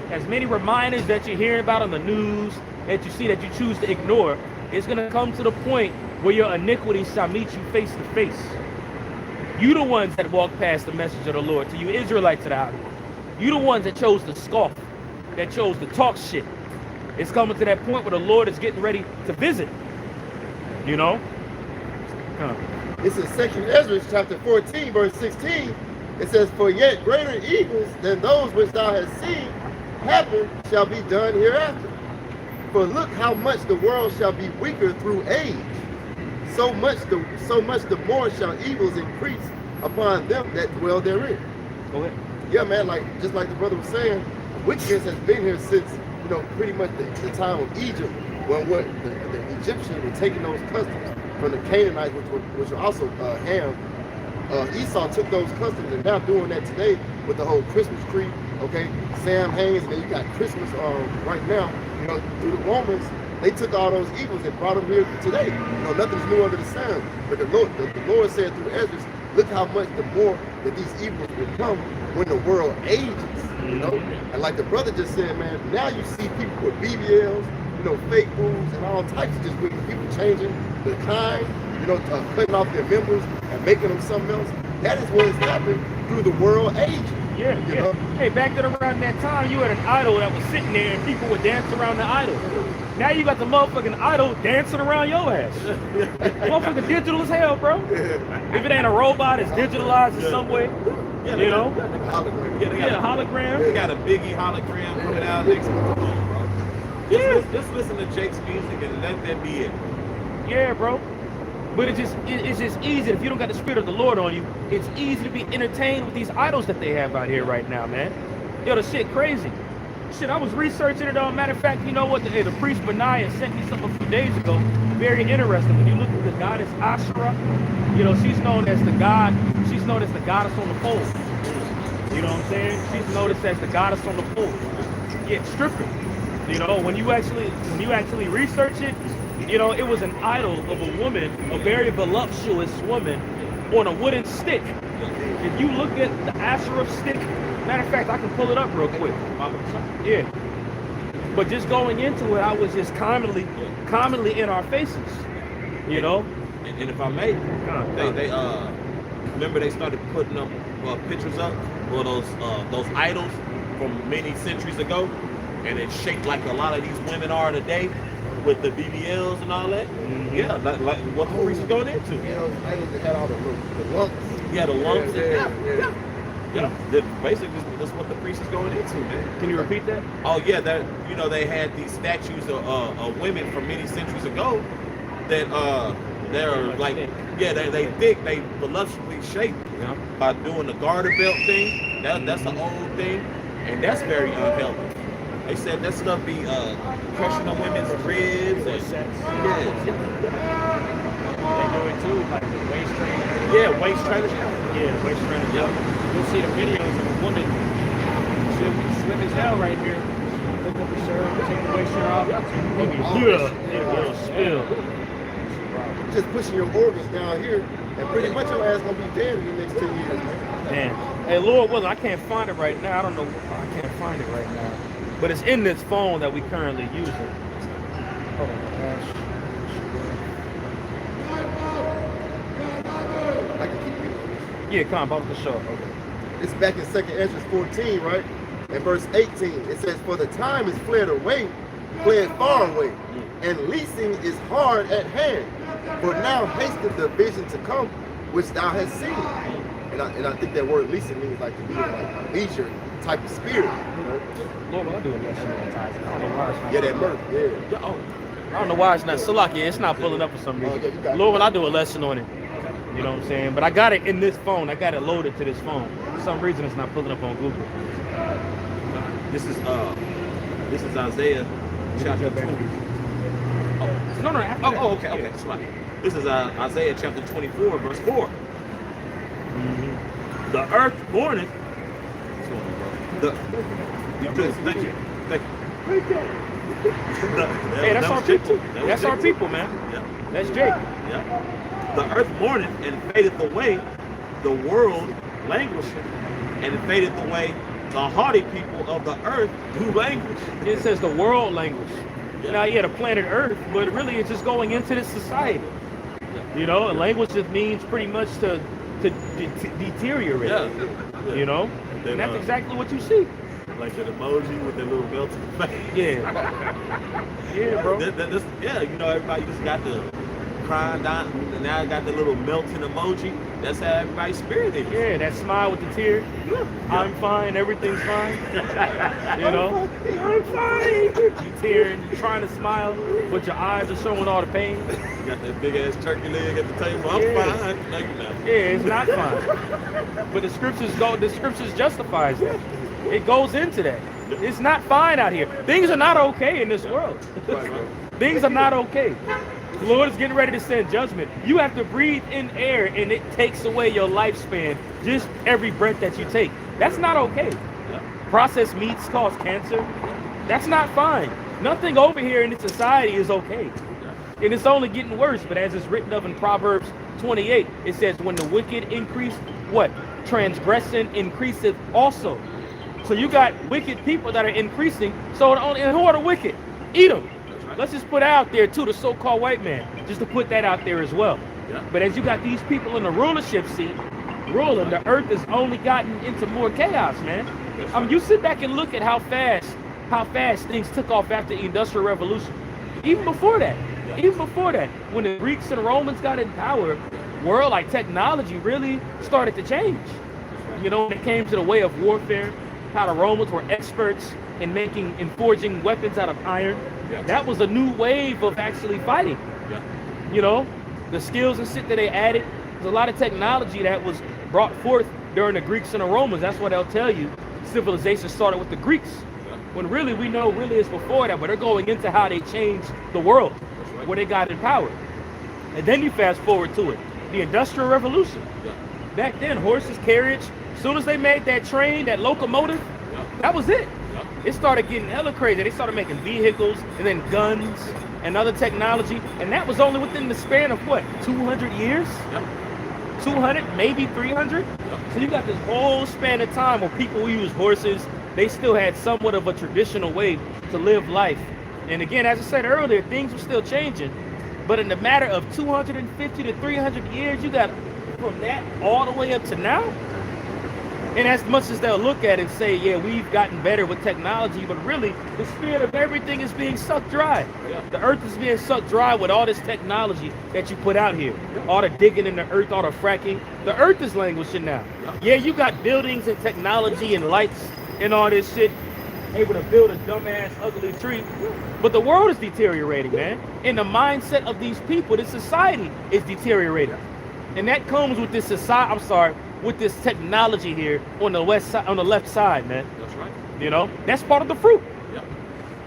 As many reminders that you're hearing about on the news, that you see that you choose to ignore, it's going to come to the point where your iniquity shall meet you face to face. You the ones that walk past the message of the Lord, to you Israelites of the house. You the ones that chose to scoff, that chose to talk shit. It's coming to that point where the Lord is getting ready to visit. You know? It's in 2 Ezra chapter 14, verse 16. It says, for yet greater evils than those which thou hast seen happen shall be done hereafter. For look how much the world shall be weaker through age. So much the more shall evils increase upon them that dwell therein. Go ahead. Yeah, man, like just like the brother was saying, wickedness has been here since, pretty much the time of Egypt, when what the Egyptians were taking those customs from the Canaanites, which were also Ham. Esau took those customs and now doing that today with the whole Christmas tree, okay? Sam Haines, and then you got Christmas right now, through the Romans. They took all those evils and brought them here today. Nothing's new under the sun. But the Lord said through Ezra, look how much the more that these evils will come when the world ages, And like the brother just said, man, now you see people with BBLs, fake moves and all types of just wicked people changing the kind, cutting off their members and making them something else. That is what has happened through the world age. Yeah. Hey, back then around that time, you had an idol that was sitting there and people would dance around the idol. Now you got the motherfucking idol dancing around your ass. Motherfucking digital as hell, bro. If it ain't a robot, it's digitalized in some way. Hologram. We got a Biggie hologram coming out next month, bro. Just listen to Jake's music and let that be it. Yeah, bro. But it's just easy. If you don't got the spirit of the Lord on you, it's easy to be entertained with these idols that they have out here right now, man. Yo, the shit crazy. Shit, I was researching it. Matter of fact, you know what? The priest Benaiah sent me something a few days ago. Very interesting. When you look at the goddess Asherah, she's known as the god. She's known as the goddess on the pole. You know what I'm saying? She's noticed as the goddess on the pole. Yeah, stripping. When you actually research it, it was an idol of a woman, a very voluptuous woman, on a wooden stick. If you look at the Asherah stick, matter of fact, I can pull it up real quick. Yeah. But just going into it, I was just commonly in our faces, And if I may, they remember they started putting up pictures up of those idols from many centuries ago, and it's shaped like a lot of these women are today, with the BBLs and all that. Mm-hmm. Yeah, like what the priest is going into. Those idols that had all the lumps. Yeah, the lumps. Yeah. Basically, that's what the priest is going into, man. Can you repeat that? Oh yeah, that they had these statues of women from many centuries ago that they're like, they thick, they voluptuously shaped by doing the garter belt thing. That's an old thing, and that's very unhealthy. They said that stuff be crushing the women's ribs and They do it too, like the waist training. Yeah, waist trainers. Yeah, waist training. Yep. You'll see the videos of a woman, she'll be slim as hell right here. Lift up the shirt, take the waist shirt off. Spill. Just pushing your organs down here, and pretty much your ass gonna be dead in the next 10 years, man. Man. Hey, Lord willing, I can't find it right now. I don't know. I can't find it right now. But it's in this phone that we currently using. Oh my gosh. I can keep reading. Yeah, come on, about the show. Okay. It's back in 2nd Ezra 14, right? In verse 18, it says, for the time is fled far away, and leasing is hard at hand. For now hasteth the vision to come, which thou hast seen. And I think that word leasing means like to be in like a leisure type of spirit, Lord, I'm doing that shit all the time. I don't know why it's not. Yeah, that mirth, yeah. I don't know why it's not. Salaki, it's not pulling up for some reason. Yeah, Lord, when I do a lesson on it, you know what I'm saying? But I got it in this phone. I got it loaded to this phone. For some reason, it's not pulling up on Google. This is Isaiah chapter 20. No, after that. Okay. Sorry. This is Isaiah chapter 24, verse 4. Mm-hmm. The earth mourneth. Thank you. Hey, that's our people. That's our people, man. Yeah. That's Jake. Yeah. The earth mourneth and fadeth away, the world languisheth, and it fadeth away the haughty people of the earth do languish. It says the world language. Yeah. Now, yeah, the planet Earth, but really it's just going into this society. You know, and language just means pretty much to deteriorate. Yeah. You know, Then, and that's exactly what you see. Like an emoji with that little melted face. Yeah. Yeah, bro. You know, everybody just got the crying down, and now I got the little melting emoji. That's how everybody's spirit is. Yeah, that smile with the tear. Yeah. I'm fine, everything's fine. You know? I'm fine. You tearing, you trying to smile, but your eyes are showing all the pain. You got that big ass turkey leg at the table. I'm Yeah. fine. No, you're not. Yeah, it's not fine. But the scriptures justifies that. It goes into that. It's not fine out here. Things are not okay in this world. Things are not okay. The Lord is getting ready to send judgment. You have to breathe in air and it takes away your lifespan, just every breath that you take. That's not okay. Processed meats cause cancer. That's not fine. Nothing over here in this society is okay. And it's only getting worse. But as it's written of in Proverbs 28, it says, when the wicked increase, what? Transgression increaseth also. So you got wicked people that are increasing. So and who are the wicked? Edom. Let's just put out there too, the so-called white man, just to put that out there as well. But as you got these people in the rulership seat, ruling, the earth has only gotten into more chaos, man. I mean, you sit back and look at how fast things took off after the Industrial Revolution. Even before that, when the Greeks and Romans got in power, world like technology really started to change. You know, when it came to the way of warfare, how the Romans were experts in making and forging weapons out of iron. That was a new wave of actually fighting. You know, the skills and shit that they added. There's a lot of technology that was brought forth during the Greeks and the Romans. That's what they'll tell you. Civilization started with the Greeks. When really we know really it's before that, but they're going into how they changed the world, where they got in power. And then you fast forward to it, the Industrial Revolution. Back then, horses, carriage, as soon as they made that train, that locomotive, that was it. It started getting hella crazy. They started making vehicles and then guns and other technology. And that was only within the span of what, 200 years? 200, maybe 300? So you got this whole span of time where people who use horses, they still had somewhat of a traditional way to live life. And again, as I said earlier, things were still changing. But in the matter of 250 to 300 years, you got from that all the way up to now. And as much as they'll look at it and say, yeah, we've gotten better with technology, but really the spirit of everything is being sucked dry. The earth is being sucked dry with all this technology that you put out here. All the digging in the earth, all the fracking. The earth is languishing now. Yeah, you got buildings and technology and lights and all this shit, able to build a dumbass, ugly tree. But the world is deteriorating, man. And the mindset of these people, this society is deteriorating. And that comes with this society, with this technology here on the west side, on the left side, man. That's right. You know, that's part of the fruit. Yeah.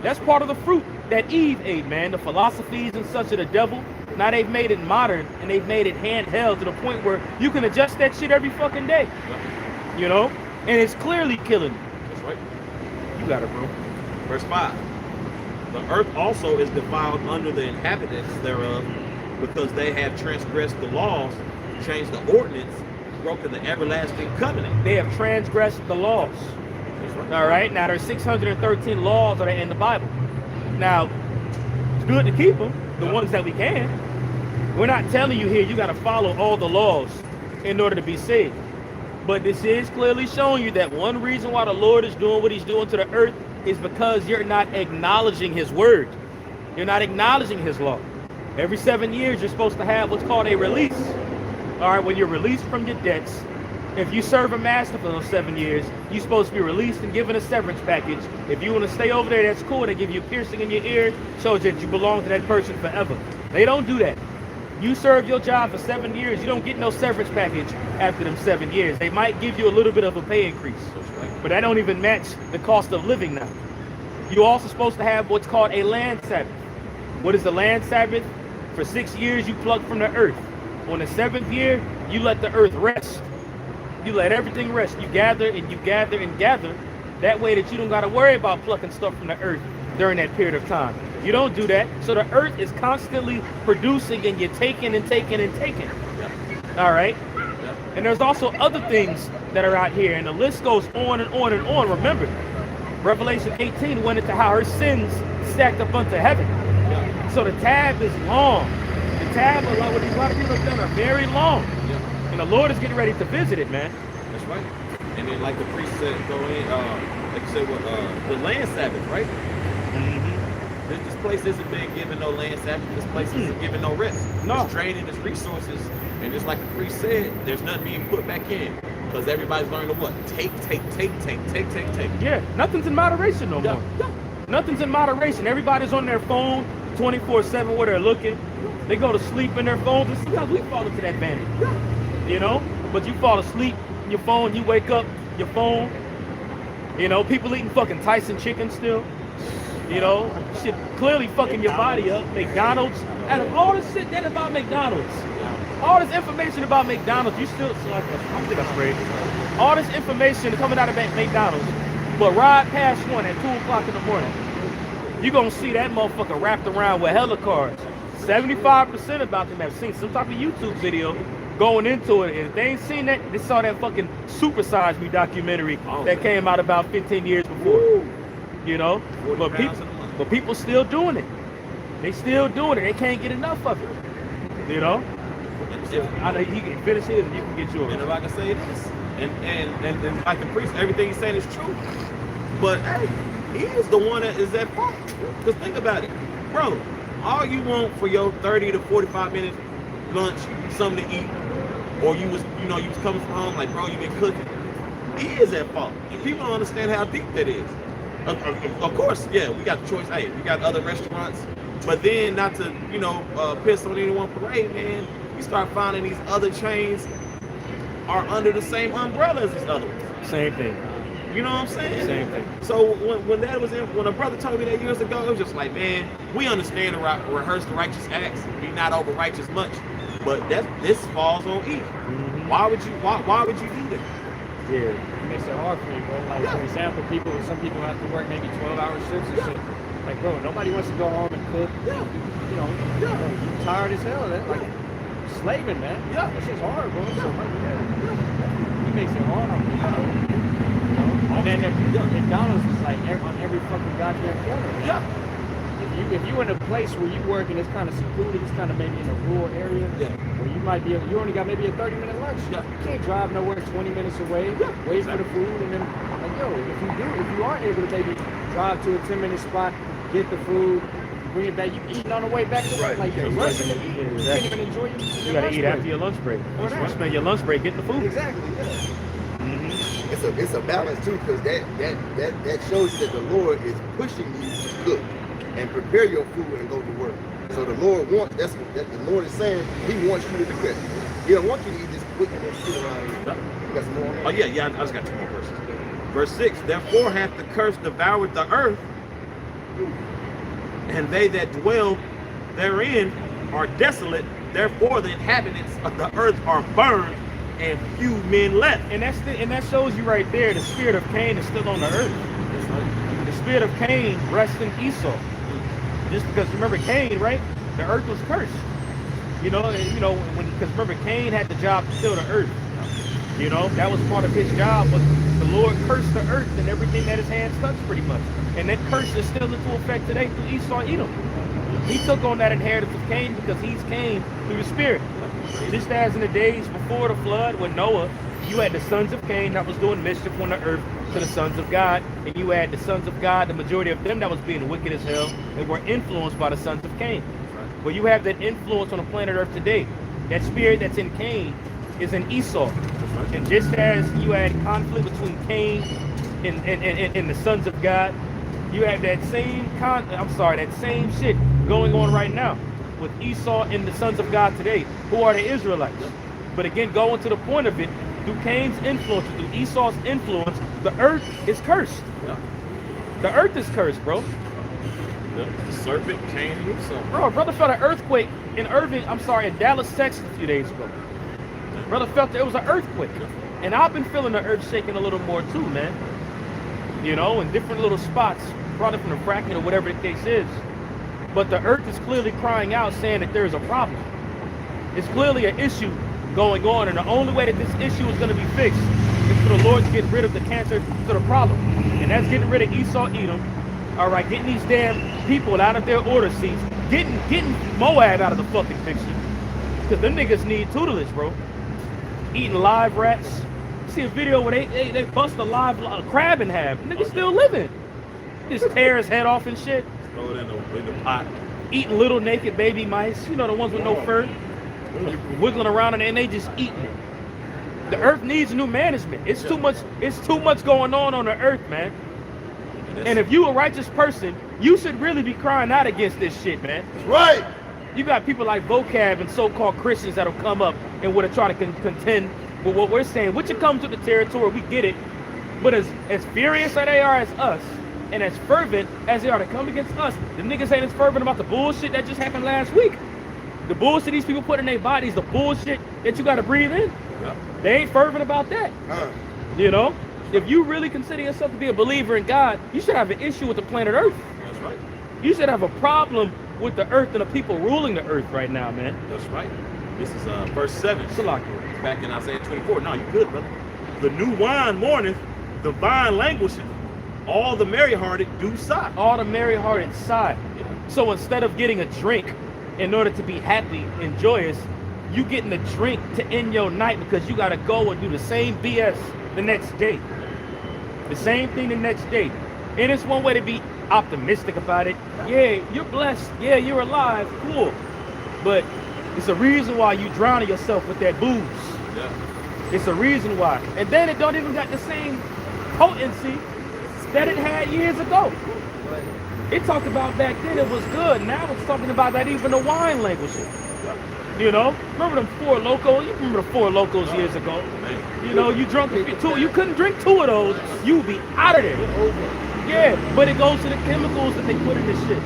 That's part of the fruit that Eve ate, man. The philosophies and such of the devil. Now they've made it modern and they've made it handheld to the point where you can adjust that shit every fucking day. Yeah. You know, and it's clearly killing you. That's right. You got it, bro. Verse 5. The earth also is defiled under the inhabitants thereof, because they have transgressed the laws, changed the ordinance, broken the everlasting covenant. They have transgressed the laws. That's right. All right. Now there's 613 laws that are in the Bible. Now it's good to keep them, the ones that we can. We're not telling you here you got to follow all the laws in order to be saved. But this is clearly showing you that one reason why the Lord is doing what he's doing to the earth is because you're not acknowledging his word. You're not acknowledging his law. Every 7 years, you're supposed to have what's called a release. All right, when you're released from your debts, if you serve a master for those 7 years, you're supposed to be released and given a severance package. If you want to stay over there, that's cool. They give you a piercing in your ear, shows that you belong to that person forever. They don't do that. You serve your job for 7 years, you don't get no severance package after them 7 years. They might give you a little bit of a pay increase, but that don't even match the cost of living now. You're also supposed to have what's called a land Sabbath. What is the land Sabbath? For 6 years, you pluck from the earth. On the 7th year, you let the earth rest. You let everything rest. You gather and you gather and gather. That way that you don't got to worry about plucking stuff from the earth during that period of time. You don't do that. So the earth is constantly producing and you're taking and taking and taking. All right? And there's also other things that are out here. And the list goes on and on and on. Remember, Revelation 18 went into how her sins stacked up unto heaven. So the tab is long. The tab, what these a lot of people have done, are very long. And the Lord is getting ready to visit it, man. That's right. And then, like the priest said, go in, like you said, the land Sabbath, right? This place isn't being given no land Sabbath. This place isn't given no rest. No. It's draining its resources. And just like the priest said, there's nothing being put back in. Because everybody's learning to what? Take. Yeah, nothing's in moderation no more. Nothing's in moderation. Everybody's on their phone 24/7 where they're looking. They go to sleep in their phones. And sometimes we fall into that bandit. You know? But you fall asleep in your phone, you wake up, your phone. You know, people eating fucking Tyson chicken still. You know, shit clearly fucking your body up. McDonald's. Out of all this shit that about McDonald's, all this information about McDonald's, you still, I think I sprayed. All this information coming out of McDonald's, but ride past one at 2 o'clock in the morning, you're gonna see that motherfucker wrapped around with hella cars. 75% about them have seen some type of YouTube video going into it, and if they ain't seen that, they saw that fucking Super Size Me documentary that came out about 15 years before. You know, but people still doing it. They still doing it. They can't get enough of it. You know? I know he can finish his and you can get yours. And if I can say this, and I can preach everything he's saying is true. But hey, he is the one that is at fault. Because think about it, bro. All you want for your 30 to 45 minute lunch, something to eat, or you was coming from home like, bro, you been cooking. He is at fault. And people don't understand how deep that is. Of course, yeah, we got the choice. Hey, we got other restaurants. But then, not to, piss on anyone parade, man, you start finding these other chains are under the same umbrella as these other ones. Same thing. You know what I'm saying? Same thing. So when a brother told me that years ago, it was just like, man, we understand to rehearse the righteous acts, be not over righteous much, but this falls on each. Mm-hmm. Why would you do that? Yeah. It makes it hard for you, bro. Like, for example, some people have to work maybe 12-hour shifts and shit. Like, bro, nobody wants to go home and cook. Yeah. You're tired as hell. Like, slaving, man. Yeah. That shit's hard, bro. So, he makes it hard on people. And then McDonald's is like on every fucking goddamn corner. Yeah. If you in a place where you work and it's kind of secluded, it's kind of maybe in a rural area, where you might be, you only got maybe a 30-minute lunch. Yeah. You can't drive nowhere 20 minutes away, wait for the food, and then like, yo, if you aren't able to maybe drive to a 10-minute spot, get the food, bring it back, you eating on the way back to work, like you're rushing to eat, you can't even enjoy your You gotta lunch eat break. after your lunch break. Or that. You spend your lunch break getting the food. Exactly, yeah. It's a balance too, because that shows you that the Lord is pushing you to cook and prepare your food and go to work. So the Lord wants, that's what the Lord is saying. He wants you to do that. He don't want you to eat this quick and sit around here. You got some more? Oh yeah, I just got 2 more verses. Verse 6, therefore hath the curse devoured the earth, and they that dwell therein are desolate. Therefore the inhabitants of the earth are burned, and few men left. And that shows you right there, the spirit of Cain is still on the earth. The spirit of Cain rests in Esau. Just because, remember Cain, right? The earth was cursed. Because remember Cain had the job to till the earth. That was part of his job, was the Lord cursed the earth and everything that his hands touched pretty much. And that curse is still into effect today through Esau Edom. He took on that inheritance of Cain because he's Cain through the spirit. Just as in the days before the flood with Noah, you had the sons of Cain that was doing mischief on the earth to the sons of God, and you had the sons of God, the majority of them that was being wicked as hell, and were influenced by the sons of Cain. Well, you have that influence on the planet Earth today. That spirit that's in Cain is in Esau. And just as you had conflict between Cain and the sons of God, you have that same shit going on right now with Esau and the sons of God today, who are the Israelites. But again, going to the point of it, through Cain's influence, through Esau's influence, the earth is cursed. The earth is cursed, bro. The serpent came to Esau. Bro, brother felt an earthquake in Dallas, Texas a few days ago. Brother felt there was an earthquake. And I've been feeling the earth shaking a little more too, man. In different little spots, probably from the fracking or whatever the case is. But the earth is clearly crying out, saying that there's a problem. It's clearly an issue going on, and the only way that this issue is going to be fixed is for the Lord to get rid of the cancer to the problem. And that's getting rid of Esau Edom, all right, getting these damn people out of their order seats, getting Moab out of the fucking picture. Because them niggas need tutelage, bro. Eating live rats. See a video where they bust a live crab in half. Niggas still living. Just tear his head off and shit. Throw it in the pot. Eating little naked baby mice, the ones with no fur, wiggling around and they just eating it. The earth needs new management. It's too much going on the earth, man. And if you a righteous person, you should really be crying out against this shit, man. Right. You got people like Vocab and so-called Christians that'll come up and would try to contend with what we're saying, which it comes to the territory, we get it. But as furious as they are as us, and as fervent as they are to come against us, the niggas ain't as fervent about the bullshit that just happened last week. The bullshit these people put in their bodies, the bullshit that you got to breathe in. Yeah. They ain't fervent about that. Huh. You know, if you really consider yourself to be a believer in God, you should have an issue with the planet Earth. That's right. You should have a problem with the earth and the people ruling the earth right now, man. That's right. This is verse 7. Salakia. Back in Isaiah 24. No, you good, brother. The new wine mourneth, the vine languisheth. All the merry-hearted do sigh. All the merry-hearted sigh. So instead of getting a drink in order to be happy and joyous, you getting a drink to end your night because you got to go and do the same BS the next day. The same thing the next day. And it's one way to be optimistic about it. Yeah, you're blessed. Yeah, you're alive. Cool. But it's a reason why you drowning yourself with that booze. Yeah. It's a reason why. And then it don't even got the same potency that it had years ago. It talked about back then it was good. Now it's talking about that even the wine languishing. You know? Remember them Four Locos? You remember the Four Locos years ago? Man. You know, you drunk two, you couldn't drink two of those, you would be out of there. Yeah, but it goes to the chemicals that they put in this shit.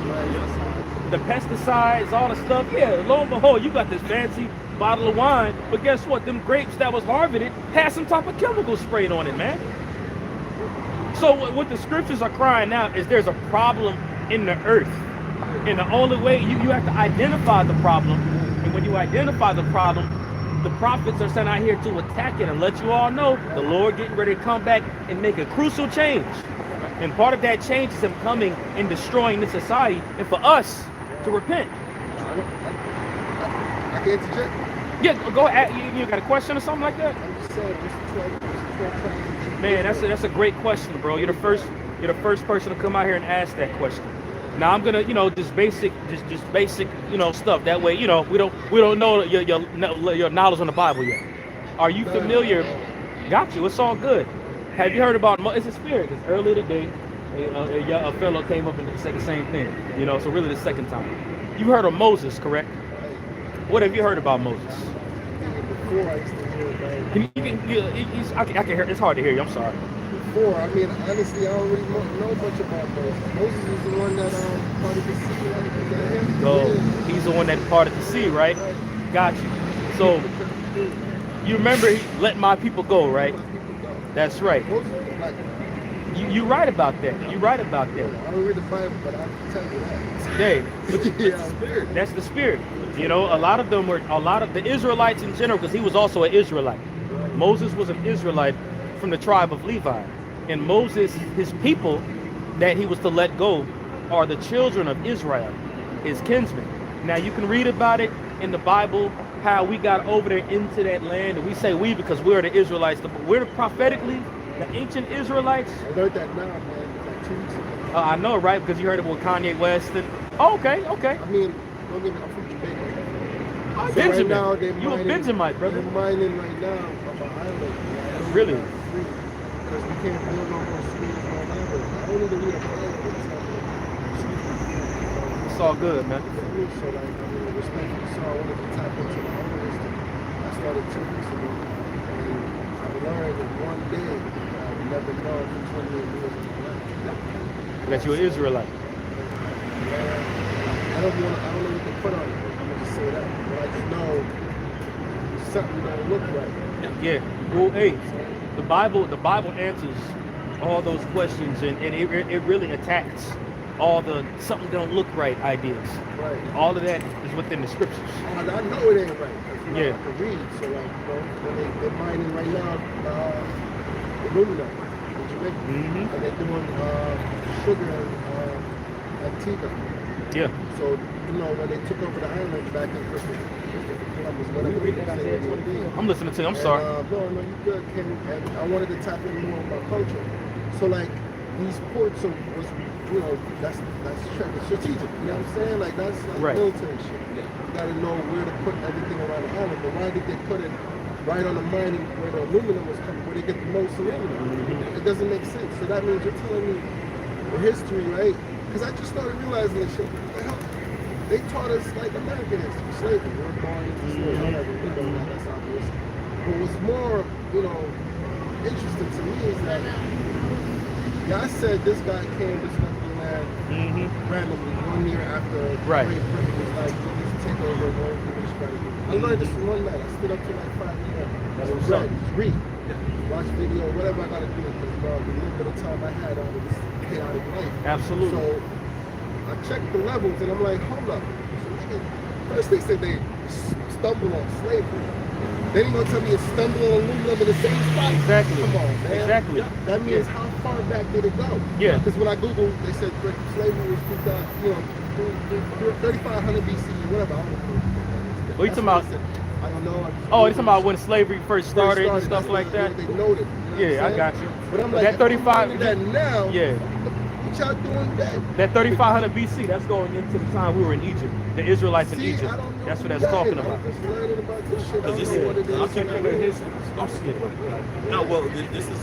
The pesticides, all the stuff. Yeah, lo and behold, you got this fancy bottle of wine, but guess what? Them grapes that was harvested had some type of chemical sprayed on it, man. So what the scriptures are crying out is there's a problem in the earth. And the only way you have to identify the problem. And when you identify the problem, the prophets are sent out here to attack it and let you all know the Lord getting ready to come back and make a crucial change. And part of that change is him coming and destroying this society, and for us to repent. I can't interject. Yeah, go ahead. You got a question or something like that? I'm just saying, just Man, that's a great question, bro. You're the first person to come out here and ask that question. Now I'm gonna, just basic, stuff. That way, we don't know your knowledge on the Bible yet. Are you familiar? Got you. It's all good. Have you heard about? It's a spirit. Because earlier today, a fellow came up and said the same thing. So really the second time. You heard of Moses, correct? What have you heard about Moses? before I used to hear it. I can hear. It's hard to hear you. I'm sorry. Before, I mean, honestly, I don't really know much about Moses. Moses is the one that parted the sea, right? Is that him? So Yeah. he's the one that parted the sea, right? Got you. So you remember he let my people go, right? That's right. Moses was black. You right about that. You right about that. I don't read the Bible, but I can tell you that. Today, Yeah. that's the spirit. A lot of the Israelites in general, because he was also an Israelite. Moses was an Israelite from the tribe of Levi. And Moses, his people that he was to let go are the children of Israel, his kinsmen. Now you can read about it in the Bible, how we got over there into that land. And we say we because we're the Israelites, but we're prophetically the ancient Israelites. I learned that now, man, like 2 weeks ago. I know, right? Because you heard it with Kanye West. And, okay. I mean, don't get me, I'm from Jamaica. So Benjamin. right now, they're You a mining, Benjamite, brother. They're mining right now on my island. Really? Because we can't build no more schools on my island. I don't need to read a Bible, but it's not It's all good, man. So, like, I mean, respectfully, so I wanted to tap into the other wisdom. I started 2 weeks ago. And I learned that one day I would never know for 28 years of my life. That you're an Israelite. I don't know what to put on it. I'm gonna just say that. But I just know something don't look right. Yeah. Well, hey, the Bible answers all those questions, and it really attacks all the something don't look right ideas. Right. All of that is within the scriptures. I know it ain't right. 'Cause, Yeah. I can read. So like, when they're mining right now, aluminum in Jamaica, Mhm. and they're doing sugar in Antigua. Yeah. So when they took over the island back in Christopher Columbus, whatever they say, I'm listening to you. I'm sorry. No, you good, Ken. And I wanted to tap in more of my culture. So like these ports was that's strategic. You know what I'm saying? Like that's like Right. military shit. You gotta know where to put everything around the island. But why did they put it right on the mining where the aluminum was coming, where they get the most aluminum? It doesn't make sense. So that means you're telling me the history, right? Because I just started realizing this shit. What the hell? They taught us like American history, slavery. We're born into slavery, whatever. We know that, that's obvious. But what's more, interesting to me is that God said this guy came to the land randomly 1 year after Right. Great Britain was like, let's take over the whole British strategy. I learned this from one night. I stood up to like 5 p.m. That's what's up. Read, watch video, whatever I gotta do because the little bit of time I had on this chaotic life. Absolutely. So I checked the levels and I'm like, hold up. First they said they stumbled on slavery. Then you gonna tell me it's stumbling on aluminum in the same spot? Exactly. Come on, man. Exactly. That means how far back did it go? Yeah. Because when I Googled, they said slavery was 3500 BC, whatever. I don't know. What you talking about? I don't know. Oh, it's about when slavery first started and stuff That's like what that. They noted. You know Yeah, what I got you. But I'm like, That if I'm 35 learning that now. Yeah. What y'all doing then? That 3500 BC, that's going into the time we were in Egypt. The Israelites in See, Egypt. I don't know That's what that's that. talking I'm about. just learning about this shit. I don't This know what it I'll is. check out history. No, well, this is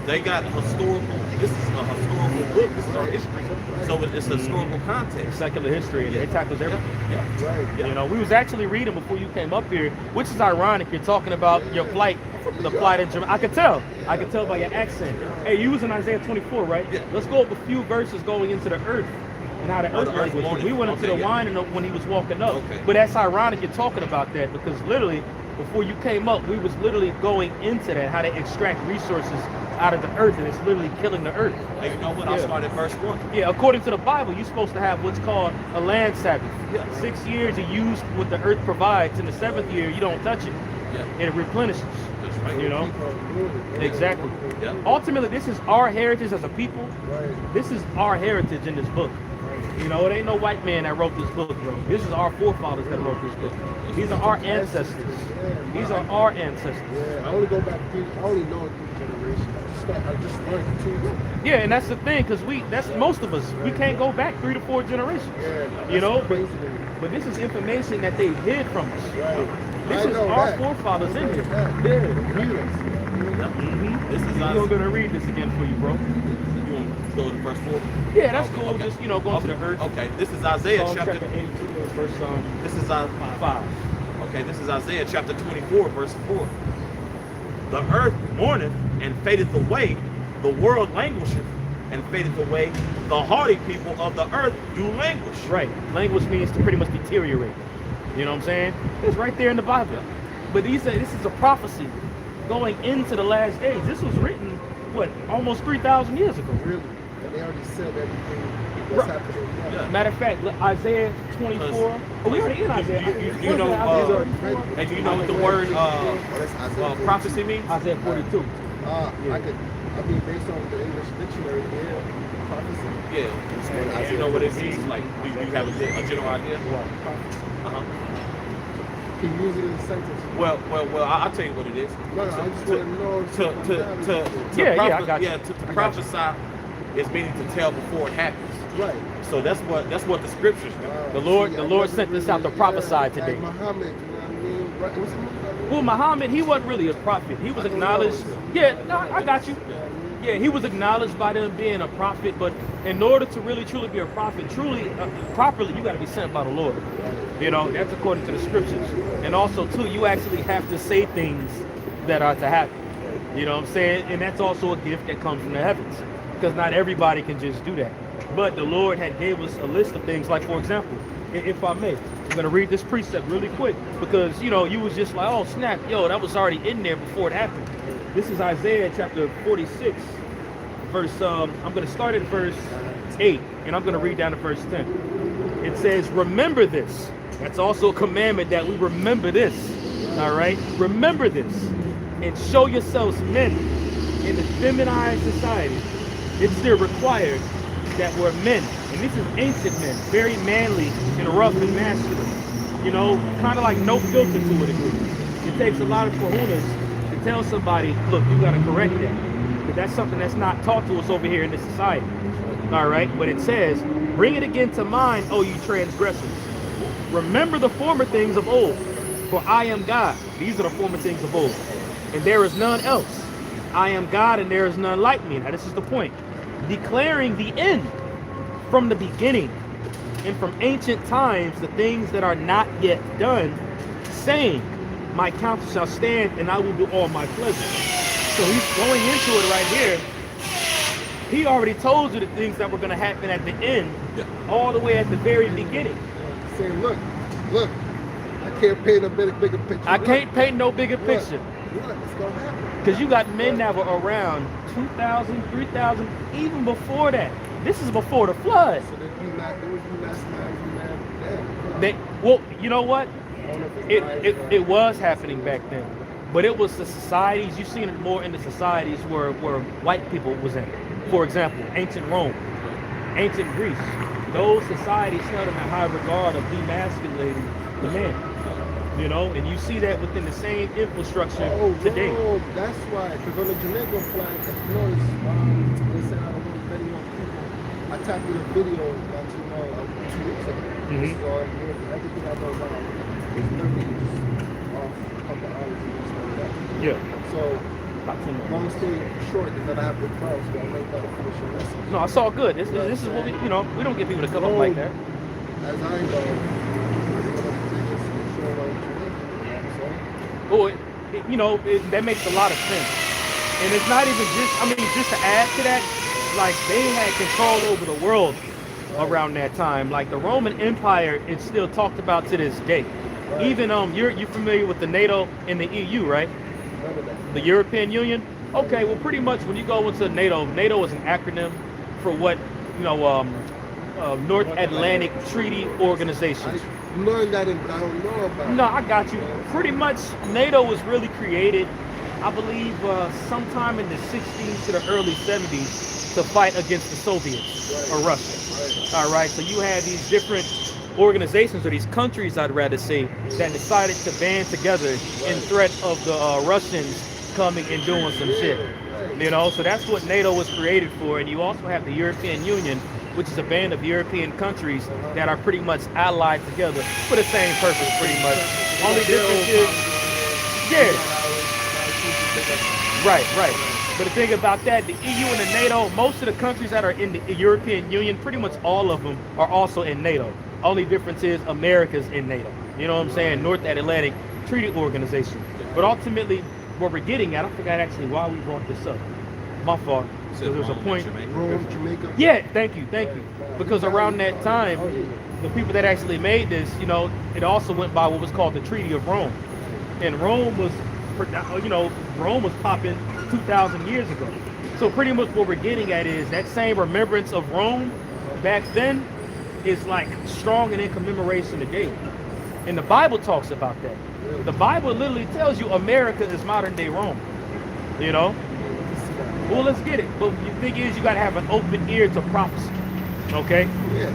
they got historical. This is a historical book. This is our history. So it's a historical context. Secular history, and it tackles everything. Yeah. Right. You know, we was actually reading before you came up here, which is ironic. You're talking about your flight, the flight in Germany. I could tell by your accent. Hey, you was in Isaiah 24, right? Yeah. Let's go up a few verses going into the earth and how the Oh, earth the earth language. moaning. We went into Okay, the yeah. wine and when he was walking up. Okay. But that's ironic you're talking about that because literally before you came up, we was literally going into that, how to extract resources out of the earth, and it's literally killing the earth. Hey, you know what? I'll start at verse 1. Yeah, according to the Bible, you're supposed to have what's called a land Sabbath. Yeah. 6 years you use what the earth provides. In the 7th year, you don't touch it. Yeah. It replenishes. That's right. You know? Keep on doing it, man. Exactly. Yeah. Ultimately, this is our heritage as a people. Right. This is our heritage in this book. You know, it ain't no white man that wrote this book, bro. This is our forefathers that wrote this book. These are our ancestors. These are our ancestors. Yeah, I only go back I only know 3 generations. I just learned 2. Yeah, and that's the thing, because that's most of us. We can't go back 3 to 4 generations. Yeah, You know, that's crazy to me. but this is information that they hid from us. Right. This I is know our that. forefathers in here. Yeah. Read us. Mm-hmm. This is We're us. going to read this again for you, bro. You want to go to verse 4? Yeah, that's Okay, cool. okay. Just, going to the earth. Okay, this is Isaiah Psalm chapter. chapter 82, verse This is 5. Okay, this is Isaiah chapter 24, verse 4. The earth mourneth and fadeth away, the world languisheth and fadeth away. The hardy people of the earth do languish. Right. Language means to pretty much deteriorate. You know what I'm saying? It's right there in the Bible. But this is a prophecy going into the last days. This was written, what, almost 3,000 years ago. Really? And they already said everything that's Right. happening. Yeah. Matter of fact, look, Isaiah 24. Oh, we already in Isaiah. You know, Isaiah 24? And you know what the word Oh, that's Isaiah 42. prophecy means? Isaiah 42. I mean, based on the English dictionary, yeah, prophecy. Yeah. You know what it means? Like, do you have a general idea? Uh-huh. Can you use it in a sentence? Well, I'll tell you what it is. No, I just want to know. Yeah, I got you. to prophesy is meaning to tell before it happens. Right. So that's what the scriptures do. The Lord sent this out to prophesy today. Like Muhammad, you know what I mean? Right. What's it mean? Well, Muhammad, he wasn't really a prophet. He was acknowledged. Yeah, no, I got you. Yeah, he was acknowledged by them being a prophet, but in order to really truly be a prophet, properly, you got to be sent by the Lord. You know, that's according to the scriptures. And also, too, you actually have to say things that are to happen. You know what I'm saying? And that's also a gift that comes from the heavens, because not everybody can just do that. But the Lord had gave us a list of things, like, for example, if I may, I'm going to read this precept really quick, because, you was just like, oh, snap, yo, that was already in there before it happened. This is Isaiah chapter 46, verse, I'm going to start at verse 8, and I'm going to read down to verse 10. It says, remember this. That's also a commandment that we remember this, all right? Remember this, and show yourselves men in the feminized society. It's still required that we're men, and this is ancient men, very manly and rough and masculine. Kind of like no filter to a degree. It takes a lot of kahunas to tell somebody, look, you got to correct that, because that's something that's not taught to us over here in this society. All right, but it says, bring it again to mind, O you transgressors. Remember the former things of old, for I am God. These are the former things of old, and there is none else. I am God, and there is none like me. Now, this is the point. Declaring the end from the beginning, and from ancient times the things that are not yet done, saying, my counsel shall stand, and I will do all my pleasure. So he's going into it right here. He already told you the things that were going to happen at the end, all the way at the very beginning. Saying, look, I can't paint a bigger picture. I can't paint no bigger picture. Look, it's gonna happen. Because you got men that were around 2,000, 3,000, even before that. This is before the flood. So there was you last night, They, well, you know what? It was happening back then. But it was the societies, you've seen it more in the societies where white people was in. For example, ancient Rome, ancient Greece. Those societies held in a high regard of demasculating the man. You know, and you see that within the same infrastructure today. Oh, that's why. Because on the Jamaican flag, if you notice, they said I don't know if anyone people. I tapped in a video that 2 weeks ago. Mhm. So everything I know about is memories of the islands and stuff like that. Yeah. So About 10 minutes. I'm gonna stay short because I have the crowd, so I make that a finish your message. No, it's all good. This is what we, you know, we don't get people to come up like that. As I know, Well, you know, that makes a lot of sense. And it's not even just, I mean, just to add to that, like they had control over the world around that time. Like the Roman Empire is still talked about to this day. Right. Even you're familiar with the NATO and the EU, right? The European Union. Okay, well, pretty much when you go into NATO, NATO is an acronym for what, you know, North Atlantic Treaty Organization. I learned that, but I don't know about it. No, I got you. Pretty much, NATO was really created, I believe, sometime in the 60s to the early 70s to fight against the Soviets or Russia. All right, so you had these different organizations, or these countries, I'd rather say, that decided to band together in threat of the Russians coming and doing some shit. You know, so that's what NATO was created for. And you also have the European Union, which is a band of European countries that are pretty much allied together for the same purpose, pretty much. Only difference is, yeah. Right. But the thing about that, the EU and the NATO, most of the countries that are in the European Union, pretty much all of them are also in NATO. Only difference is America's in NATO. You know what I'm saying? North Atlantic Treaty Organization. But ultimately, what we're getting at, I forgot actually why we brought this up. My fault. So there's a point. Rome, Jamaica. Yeah, thank you. Because around that time, the people that actually made this, you know, it also went by what was called the Treaty of Rome. And Rome was, you know, Rome was popping 2,000 years ago. So pretty much what we're getting at is that same remembrance of Rome back then is like strong and in commemoration today. And the Bible talks about that. The Bible literally tells you America is modern day Rome. You know? Well, let's get it. But the thing is, you got to have an open ear to prophecy. Okay? Yeah,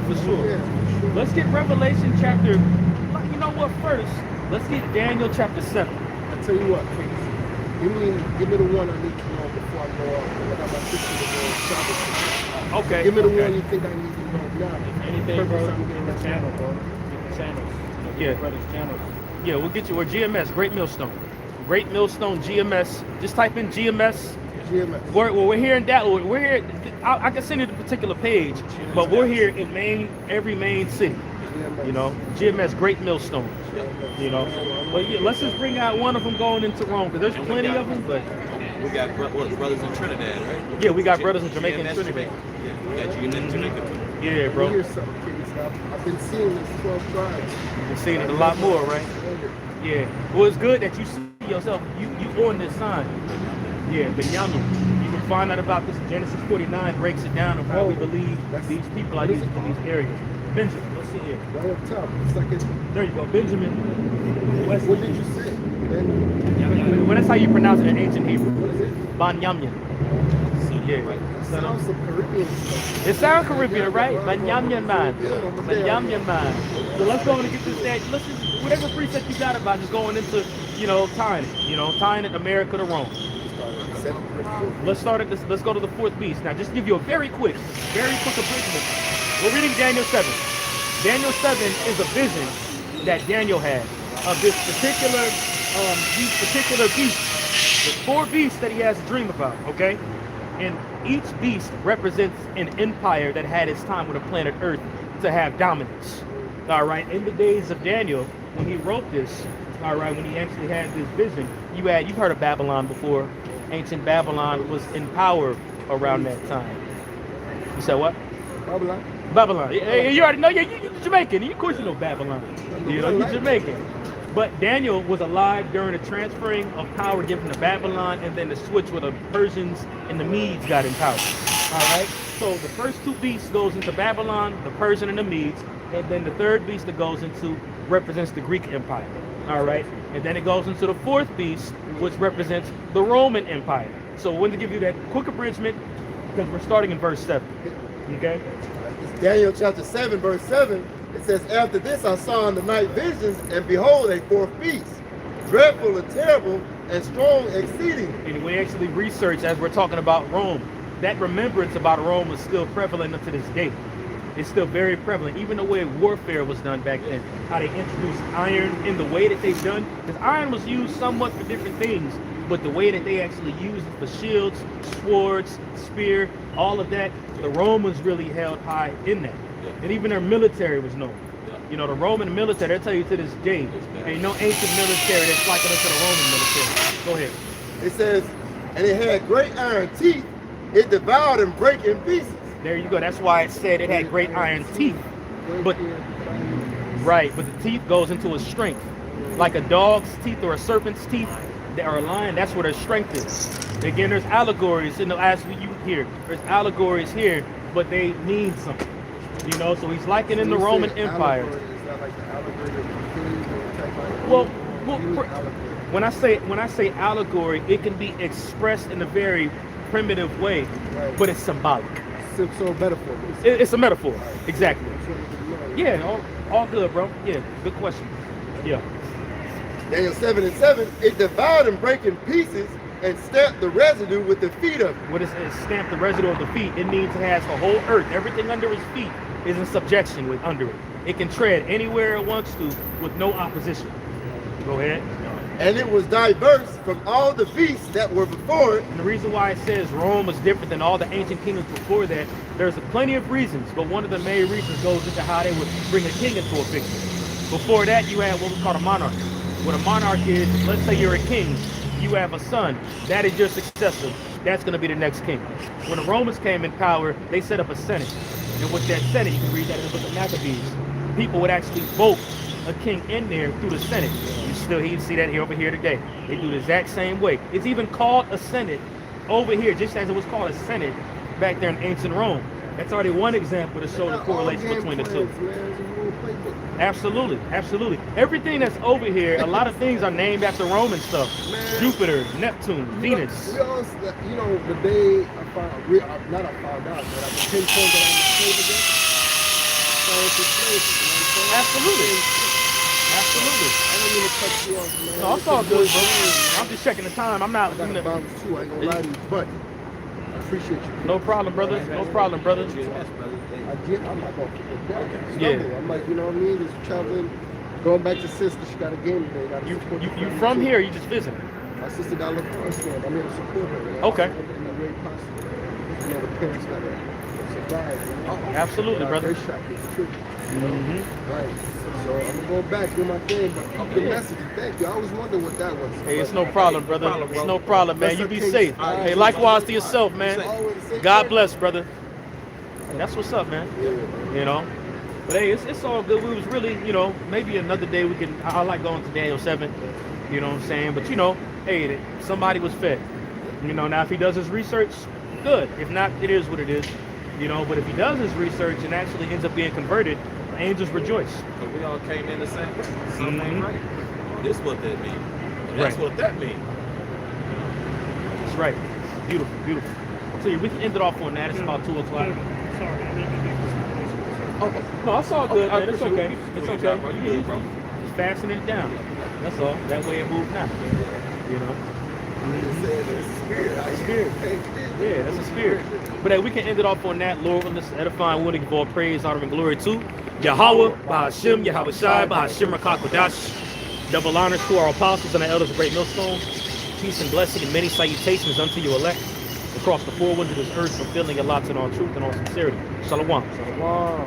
For sure. Yeah, for sure. Let's get Revelation chapter, you know what, first? Let's get Daniel chapter 7. I tell you what, give me the one I need to know before I go off. I got my sister to go shopping. Okay. Give me the one you think I need to know now. Anything, bro, I'm get getting the that channel, bro. Get the channels. Yeah. Brother's channels. Yeah, we'll get you, or GMS, Great Millstone. Great Millstone, GMS. Just type in GMS. GMS. We're here in Dallas. We're here. I can send you the particular page, but we're here in every main city. You know, GMS, Great Millstone. You know, but yeah, let's just bring out one of them going into Rome, because there's plenty of them. But We got brothers in Trinidad, right? yeah, we got brothers in Jamaica and GMS Trinidad. Yeah, we got you in Jamaica too. Yeah, bro. Here's something, kids. I've been seeing this 12 tribes. You've seen it a lot more, right? Yeah. Well, it's good that you see yourself. You on this sign. Yeah, Benjamin. You can find out about this. Genesis 49 breaks it down of how we believe these people are in these areas. Benjamin, let's see here. Right up top. It's like it's, There you go, Benjamin. West. what did you say? Ben, Well, that's how you pronounce it in ancient Hebrew. what is it? Banyamin. Yeah. Sounds some Caribbean stuff. It sounds Caribbean, right? Banyamin man. Banyamin man. So let's go and get this that. Let's just, whatever precept you got about just going into, you know, tying it America to Rome. Let's start at this. Let's go to the fourth beast. Now, just give you a very quick abridgment. We're reading Daniel 7. Daniel 7 is a vision that Daniel had of these particular beasts. There's 4 beasts that he has a dream about, okay? And each beast represents an empire that had its time with the planet Earth to have dominance. All right, in the days of Daniel, when he wrote this, All right, when he actually had this vision, you've heard of Babylon before. Ancient Babylon was in power around that time. You said what? Babylon. Babylon. You already know. Yeah, you're Jamaican. Of course you know Babylon. You know, you're Jamaican. But Daniel was alive during the transferring of power given to Babylon, and then the switch where the Persians and the Medes got in power. All right. So the first two beasts goes into Babylon, the Persian and the Medes, and then the third beast that goes into represents the Greek Empire. All right. And then it goes into the fourth beast, which represents the Roman Empire. So I wanted to give you that quick abridgment because we're starting in verse 7. Okay. It's Daniel chapter 7, verse 7. It says, after this I saw in the night visions, and behold, a fourth beast, dreadful and terrible, and strong exceedingly. And we actually researched as we're talking about Rome. That remembrance about Rome is still prevalent up to this day. It's still very prevalent, even the way warfare was done back then. How they introduced iron in the way that they've done. Because iron was used somewhat for different things, but the way that they actually used it for shields, swords, spear, all of that, the Romans really held high in that. And even their military was known. You know, the Roman military, they'll tell you to this day, ain't no ancient military that's like us to the Roman military. Go ahead. It says, and it had great iron teeth, it devoured and brake in pieces. There you go. That's why it said it had great iron teeth. But right, but the teeth goes into its strength. Like a dog's teeth or a serpent's teeth that are a lion, that's where their strength is. Again, there's allegories in the last week you hear. There's allegories here, but they mean something. You know, so he's likening the Roman Empire. Well, when I say allegory, it can be expressed in a very primitive way, but it's symbolic. So metaphor. It's a metaphor, exactly. Yeah, all good, bro. Yeah, good question. Yeah. Daniel 7 and 7, it devoured and brake in pieces and stamped the residue with the feet of it. What is it? Stamp the residue of the feet. It means it has the whole earth. Everything under his feet is in subjection with under it. It can tread anywhere it wants to with no opposition. Go ahead. And it was diverse from all the beasts that were before it. And the reason why it says Rome was different than all the ancient kingdoms before that, there's plenty of reasons, but one of the main reasons goes into how they would bring a king into a picture. Before that, you had what was called a monarch. What a monarch is, let's say you're a king, you have a son, that is your successor. That's going to be the next king. When the Romans came in power, they set up a senate. And with that senate, you can read that in the book of Maccabees, people would actually vote a king in there through the senate. You can see that here over here today. They do the exact same way. It's even called a senate over here, just as it was called a senate back there in ancient Rome. That's already one example to show the correlation between the two. Absolutely, absolutely. Everything that's over here, a lot of things are named after Roman stuff. Jupiter, Neptune, Venus. You know, the day I found out, but I was pinpointed that I'm a slave again. Absolutely. Absolutely. I don't mean to cut you off, man. No, it's all good, bro. I'm just checking the time. I'm not. I got a bounce too, I ain't gonna lie to you, but I appreciate you. No problem, brother. No problem, brother. I'm not gonna keep it down. Yeah. I'm like, you know what I mean? Just traveling, going back to sister. She got a game today. Gotta You support the you family from too. here? Or you just visiting? My sister got a lacrosse game. I'm here to support her. You know? Okay. In the way possible. You know, the parents gotta survive. You know? Absolutely, brother. They shot me too. Right. So I'm gonna go back, do my thing, but keep the message. Thank you. I always wonder what that was. Hey, it's no problem, brother. It's no problem, man. You be safe. Hey, likewise to yourself, man. God bless, brother. That's what's up, man. You know. But hey, it's all good. We was really, you know, maybe another day we can. I like going to Daniel 7. You know what I'm saying? But you know, hey, somebody was fed. You know, now if he does his research, good. If not, it is what it is. You know, but if he does his research and actually ends up being converted, the angels rejoice. But we all came in the same place. Something ain't right. This what that means. That's what that means. That's right. Beautiful, beautiful. So yeah, we can end it off on that. It's about 2 o'clock. Okay. No, it's all good, man. It's okay. It's okay. Just fasten it down. That's all. That way it moves now. You know? Spirit. Yeah, that's a spirit. But hey, we can end it off on that. Lord, let's edify and give all praise, honor, and glory to Yahweh, Bahashim, Yahweh Shai, Bahashim Rakakwadash. Double honors to our apostles and our elders of Great Millstone. Peace and blessing and many salutations unto you elect across the four winds of this earth, fulfilling your lots in all truth and all sincerity. Shalom. Wow.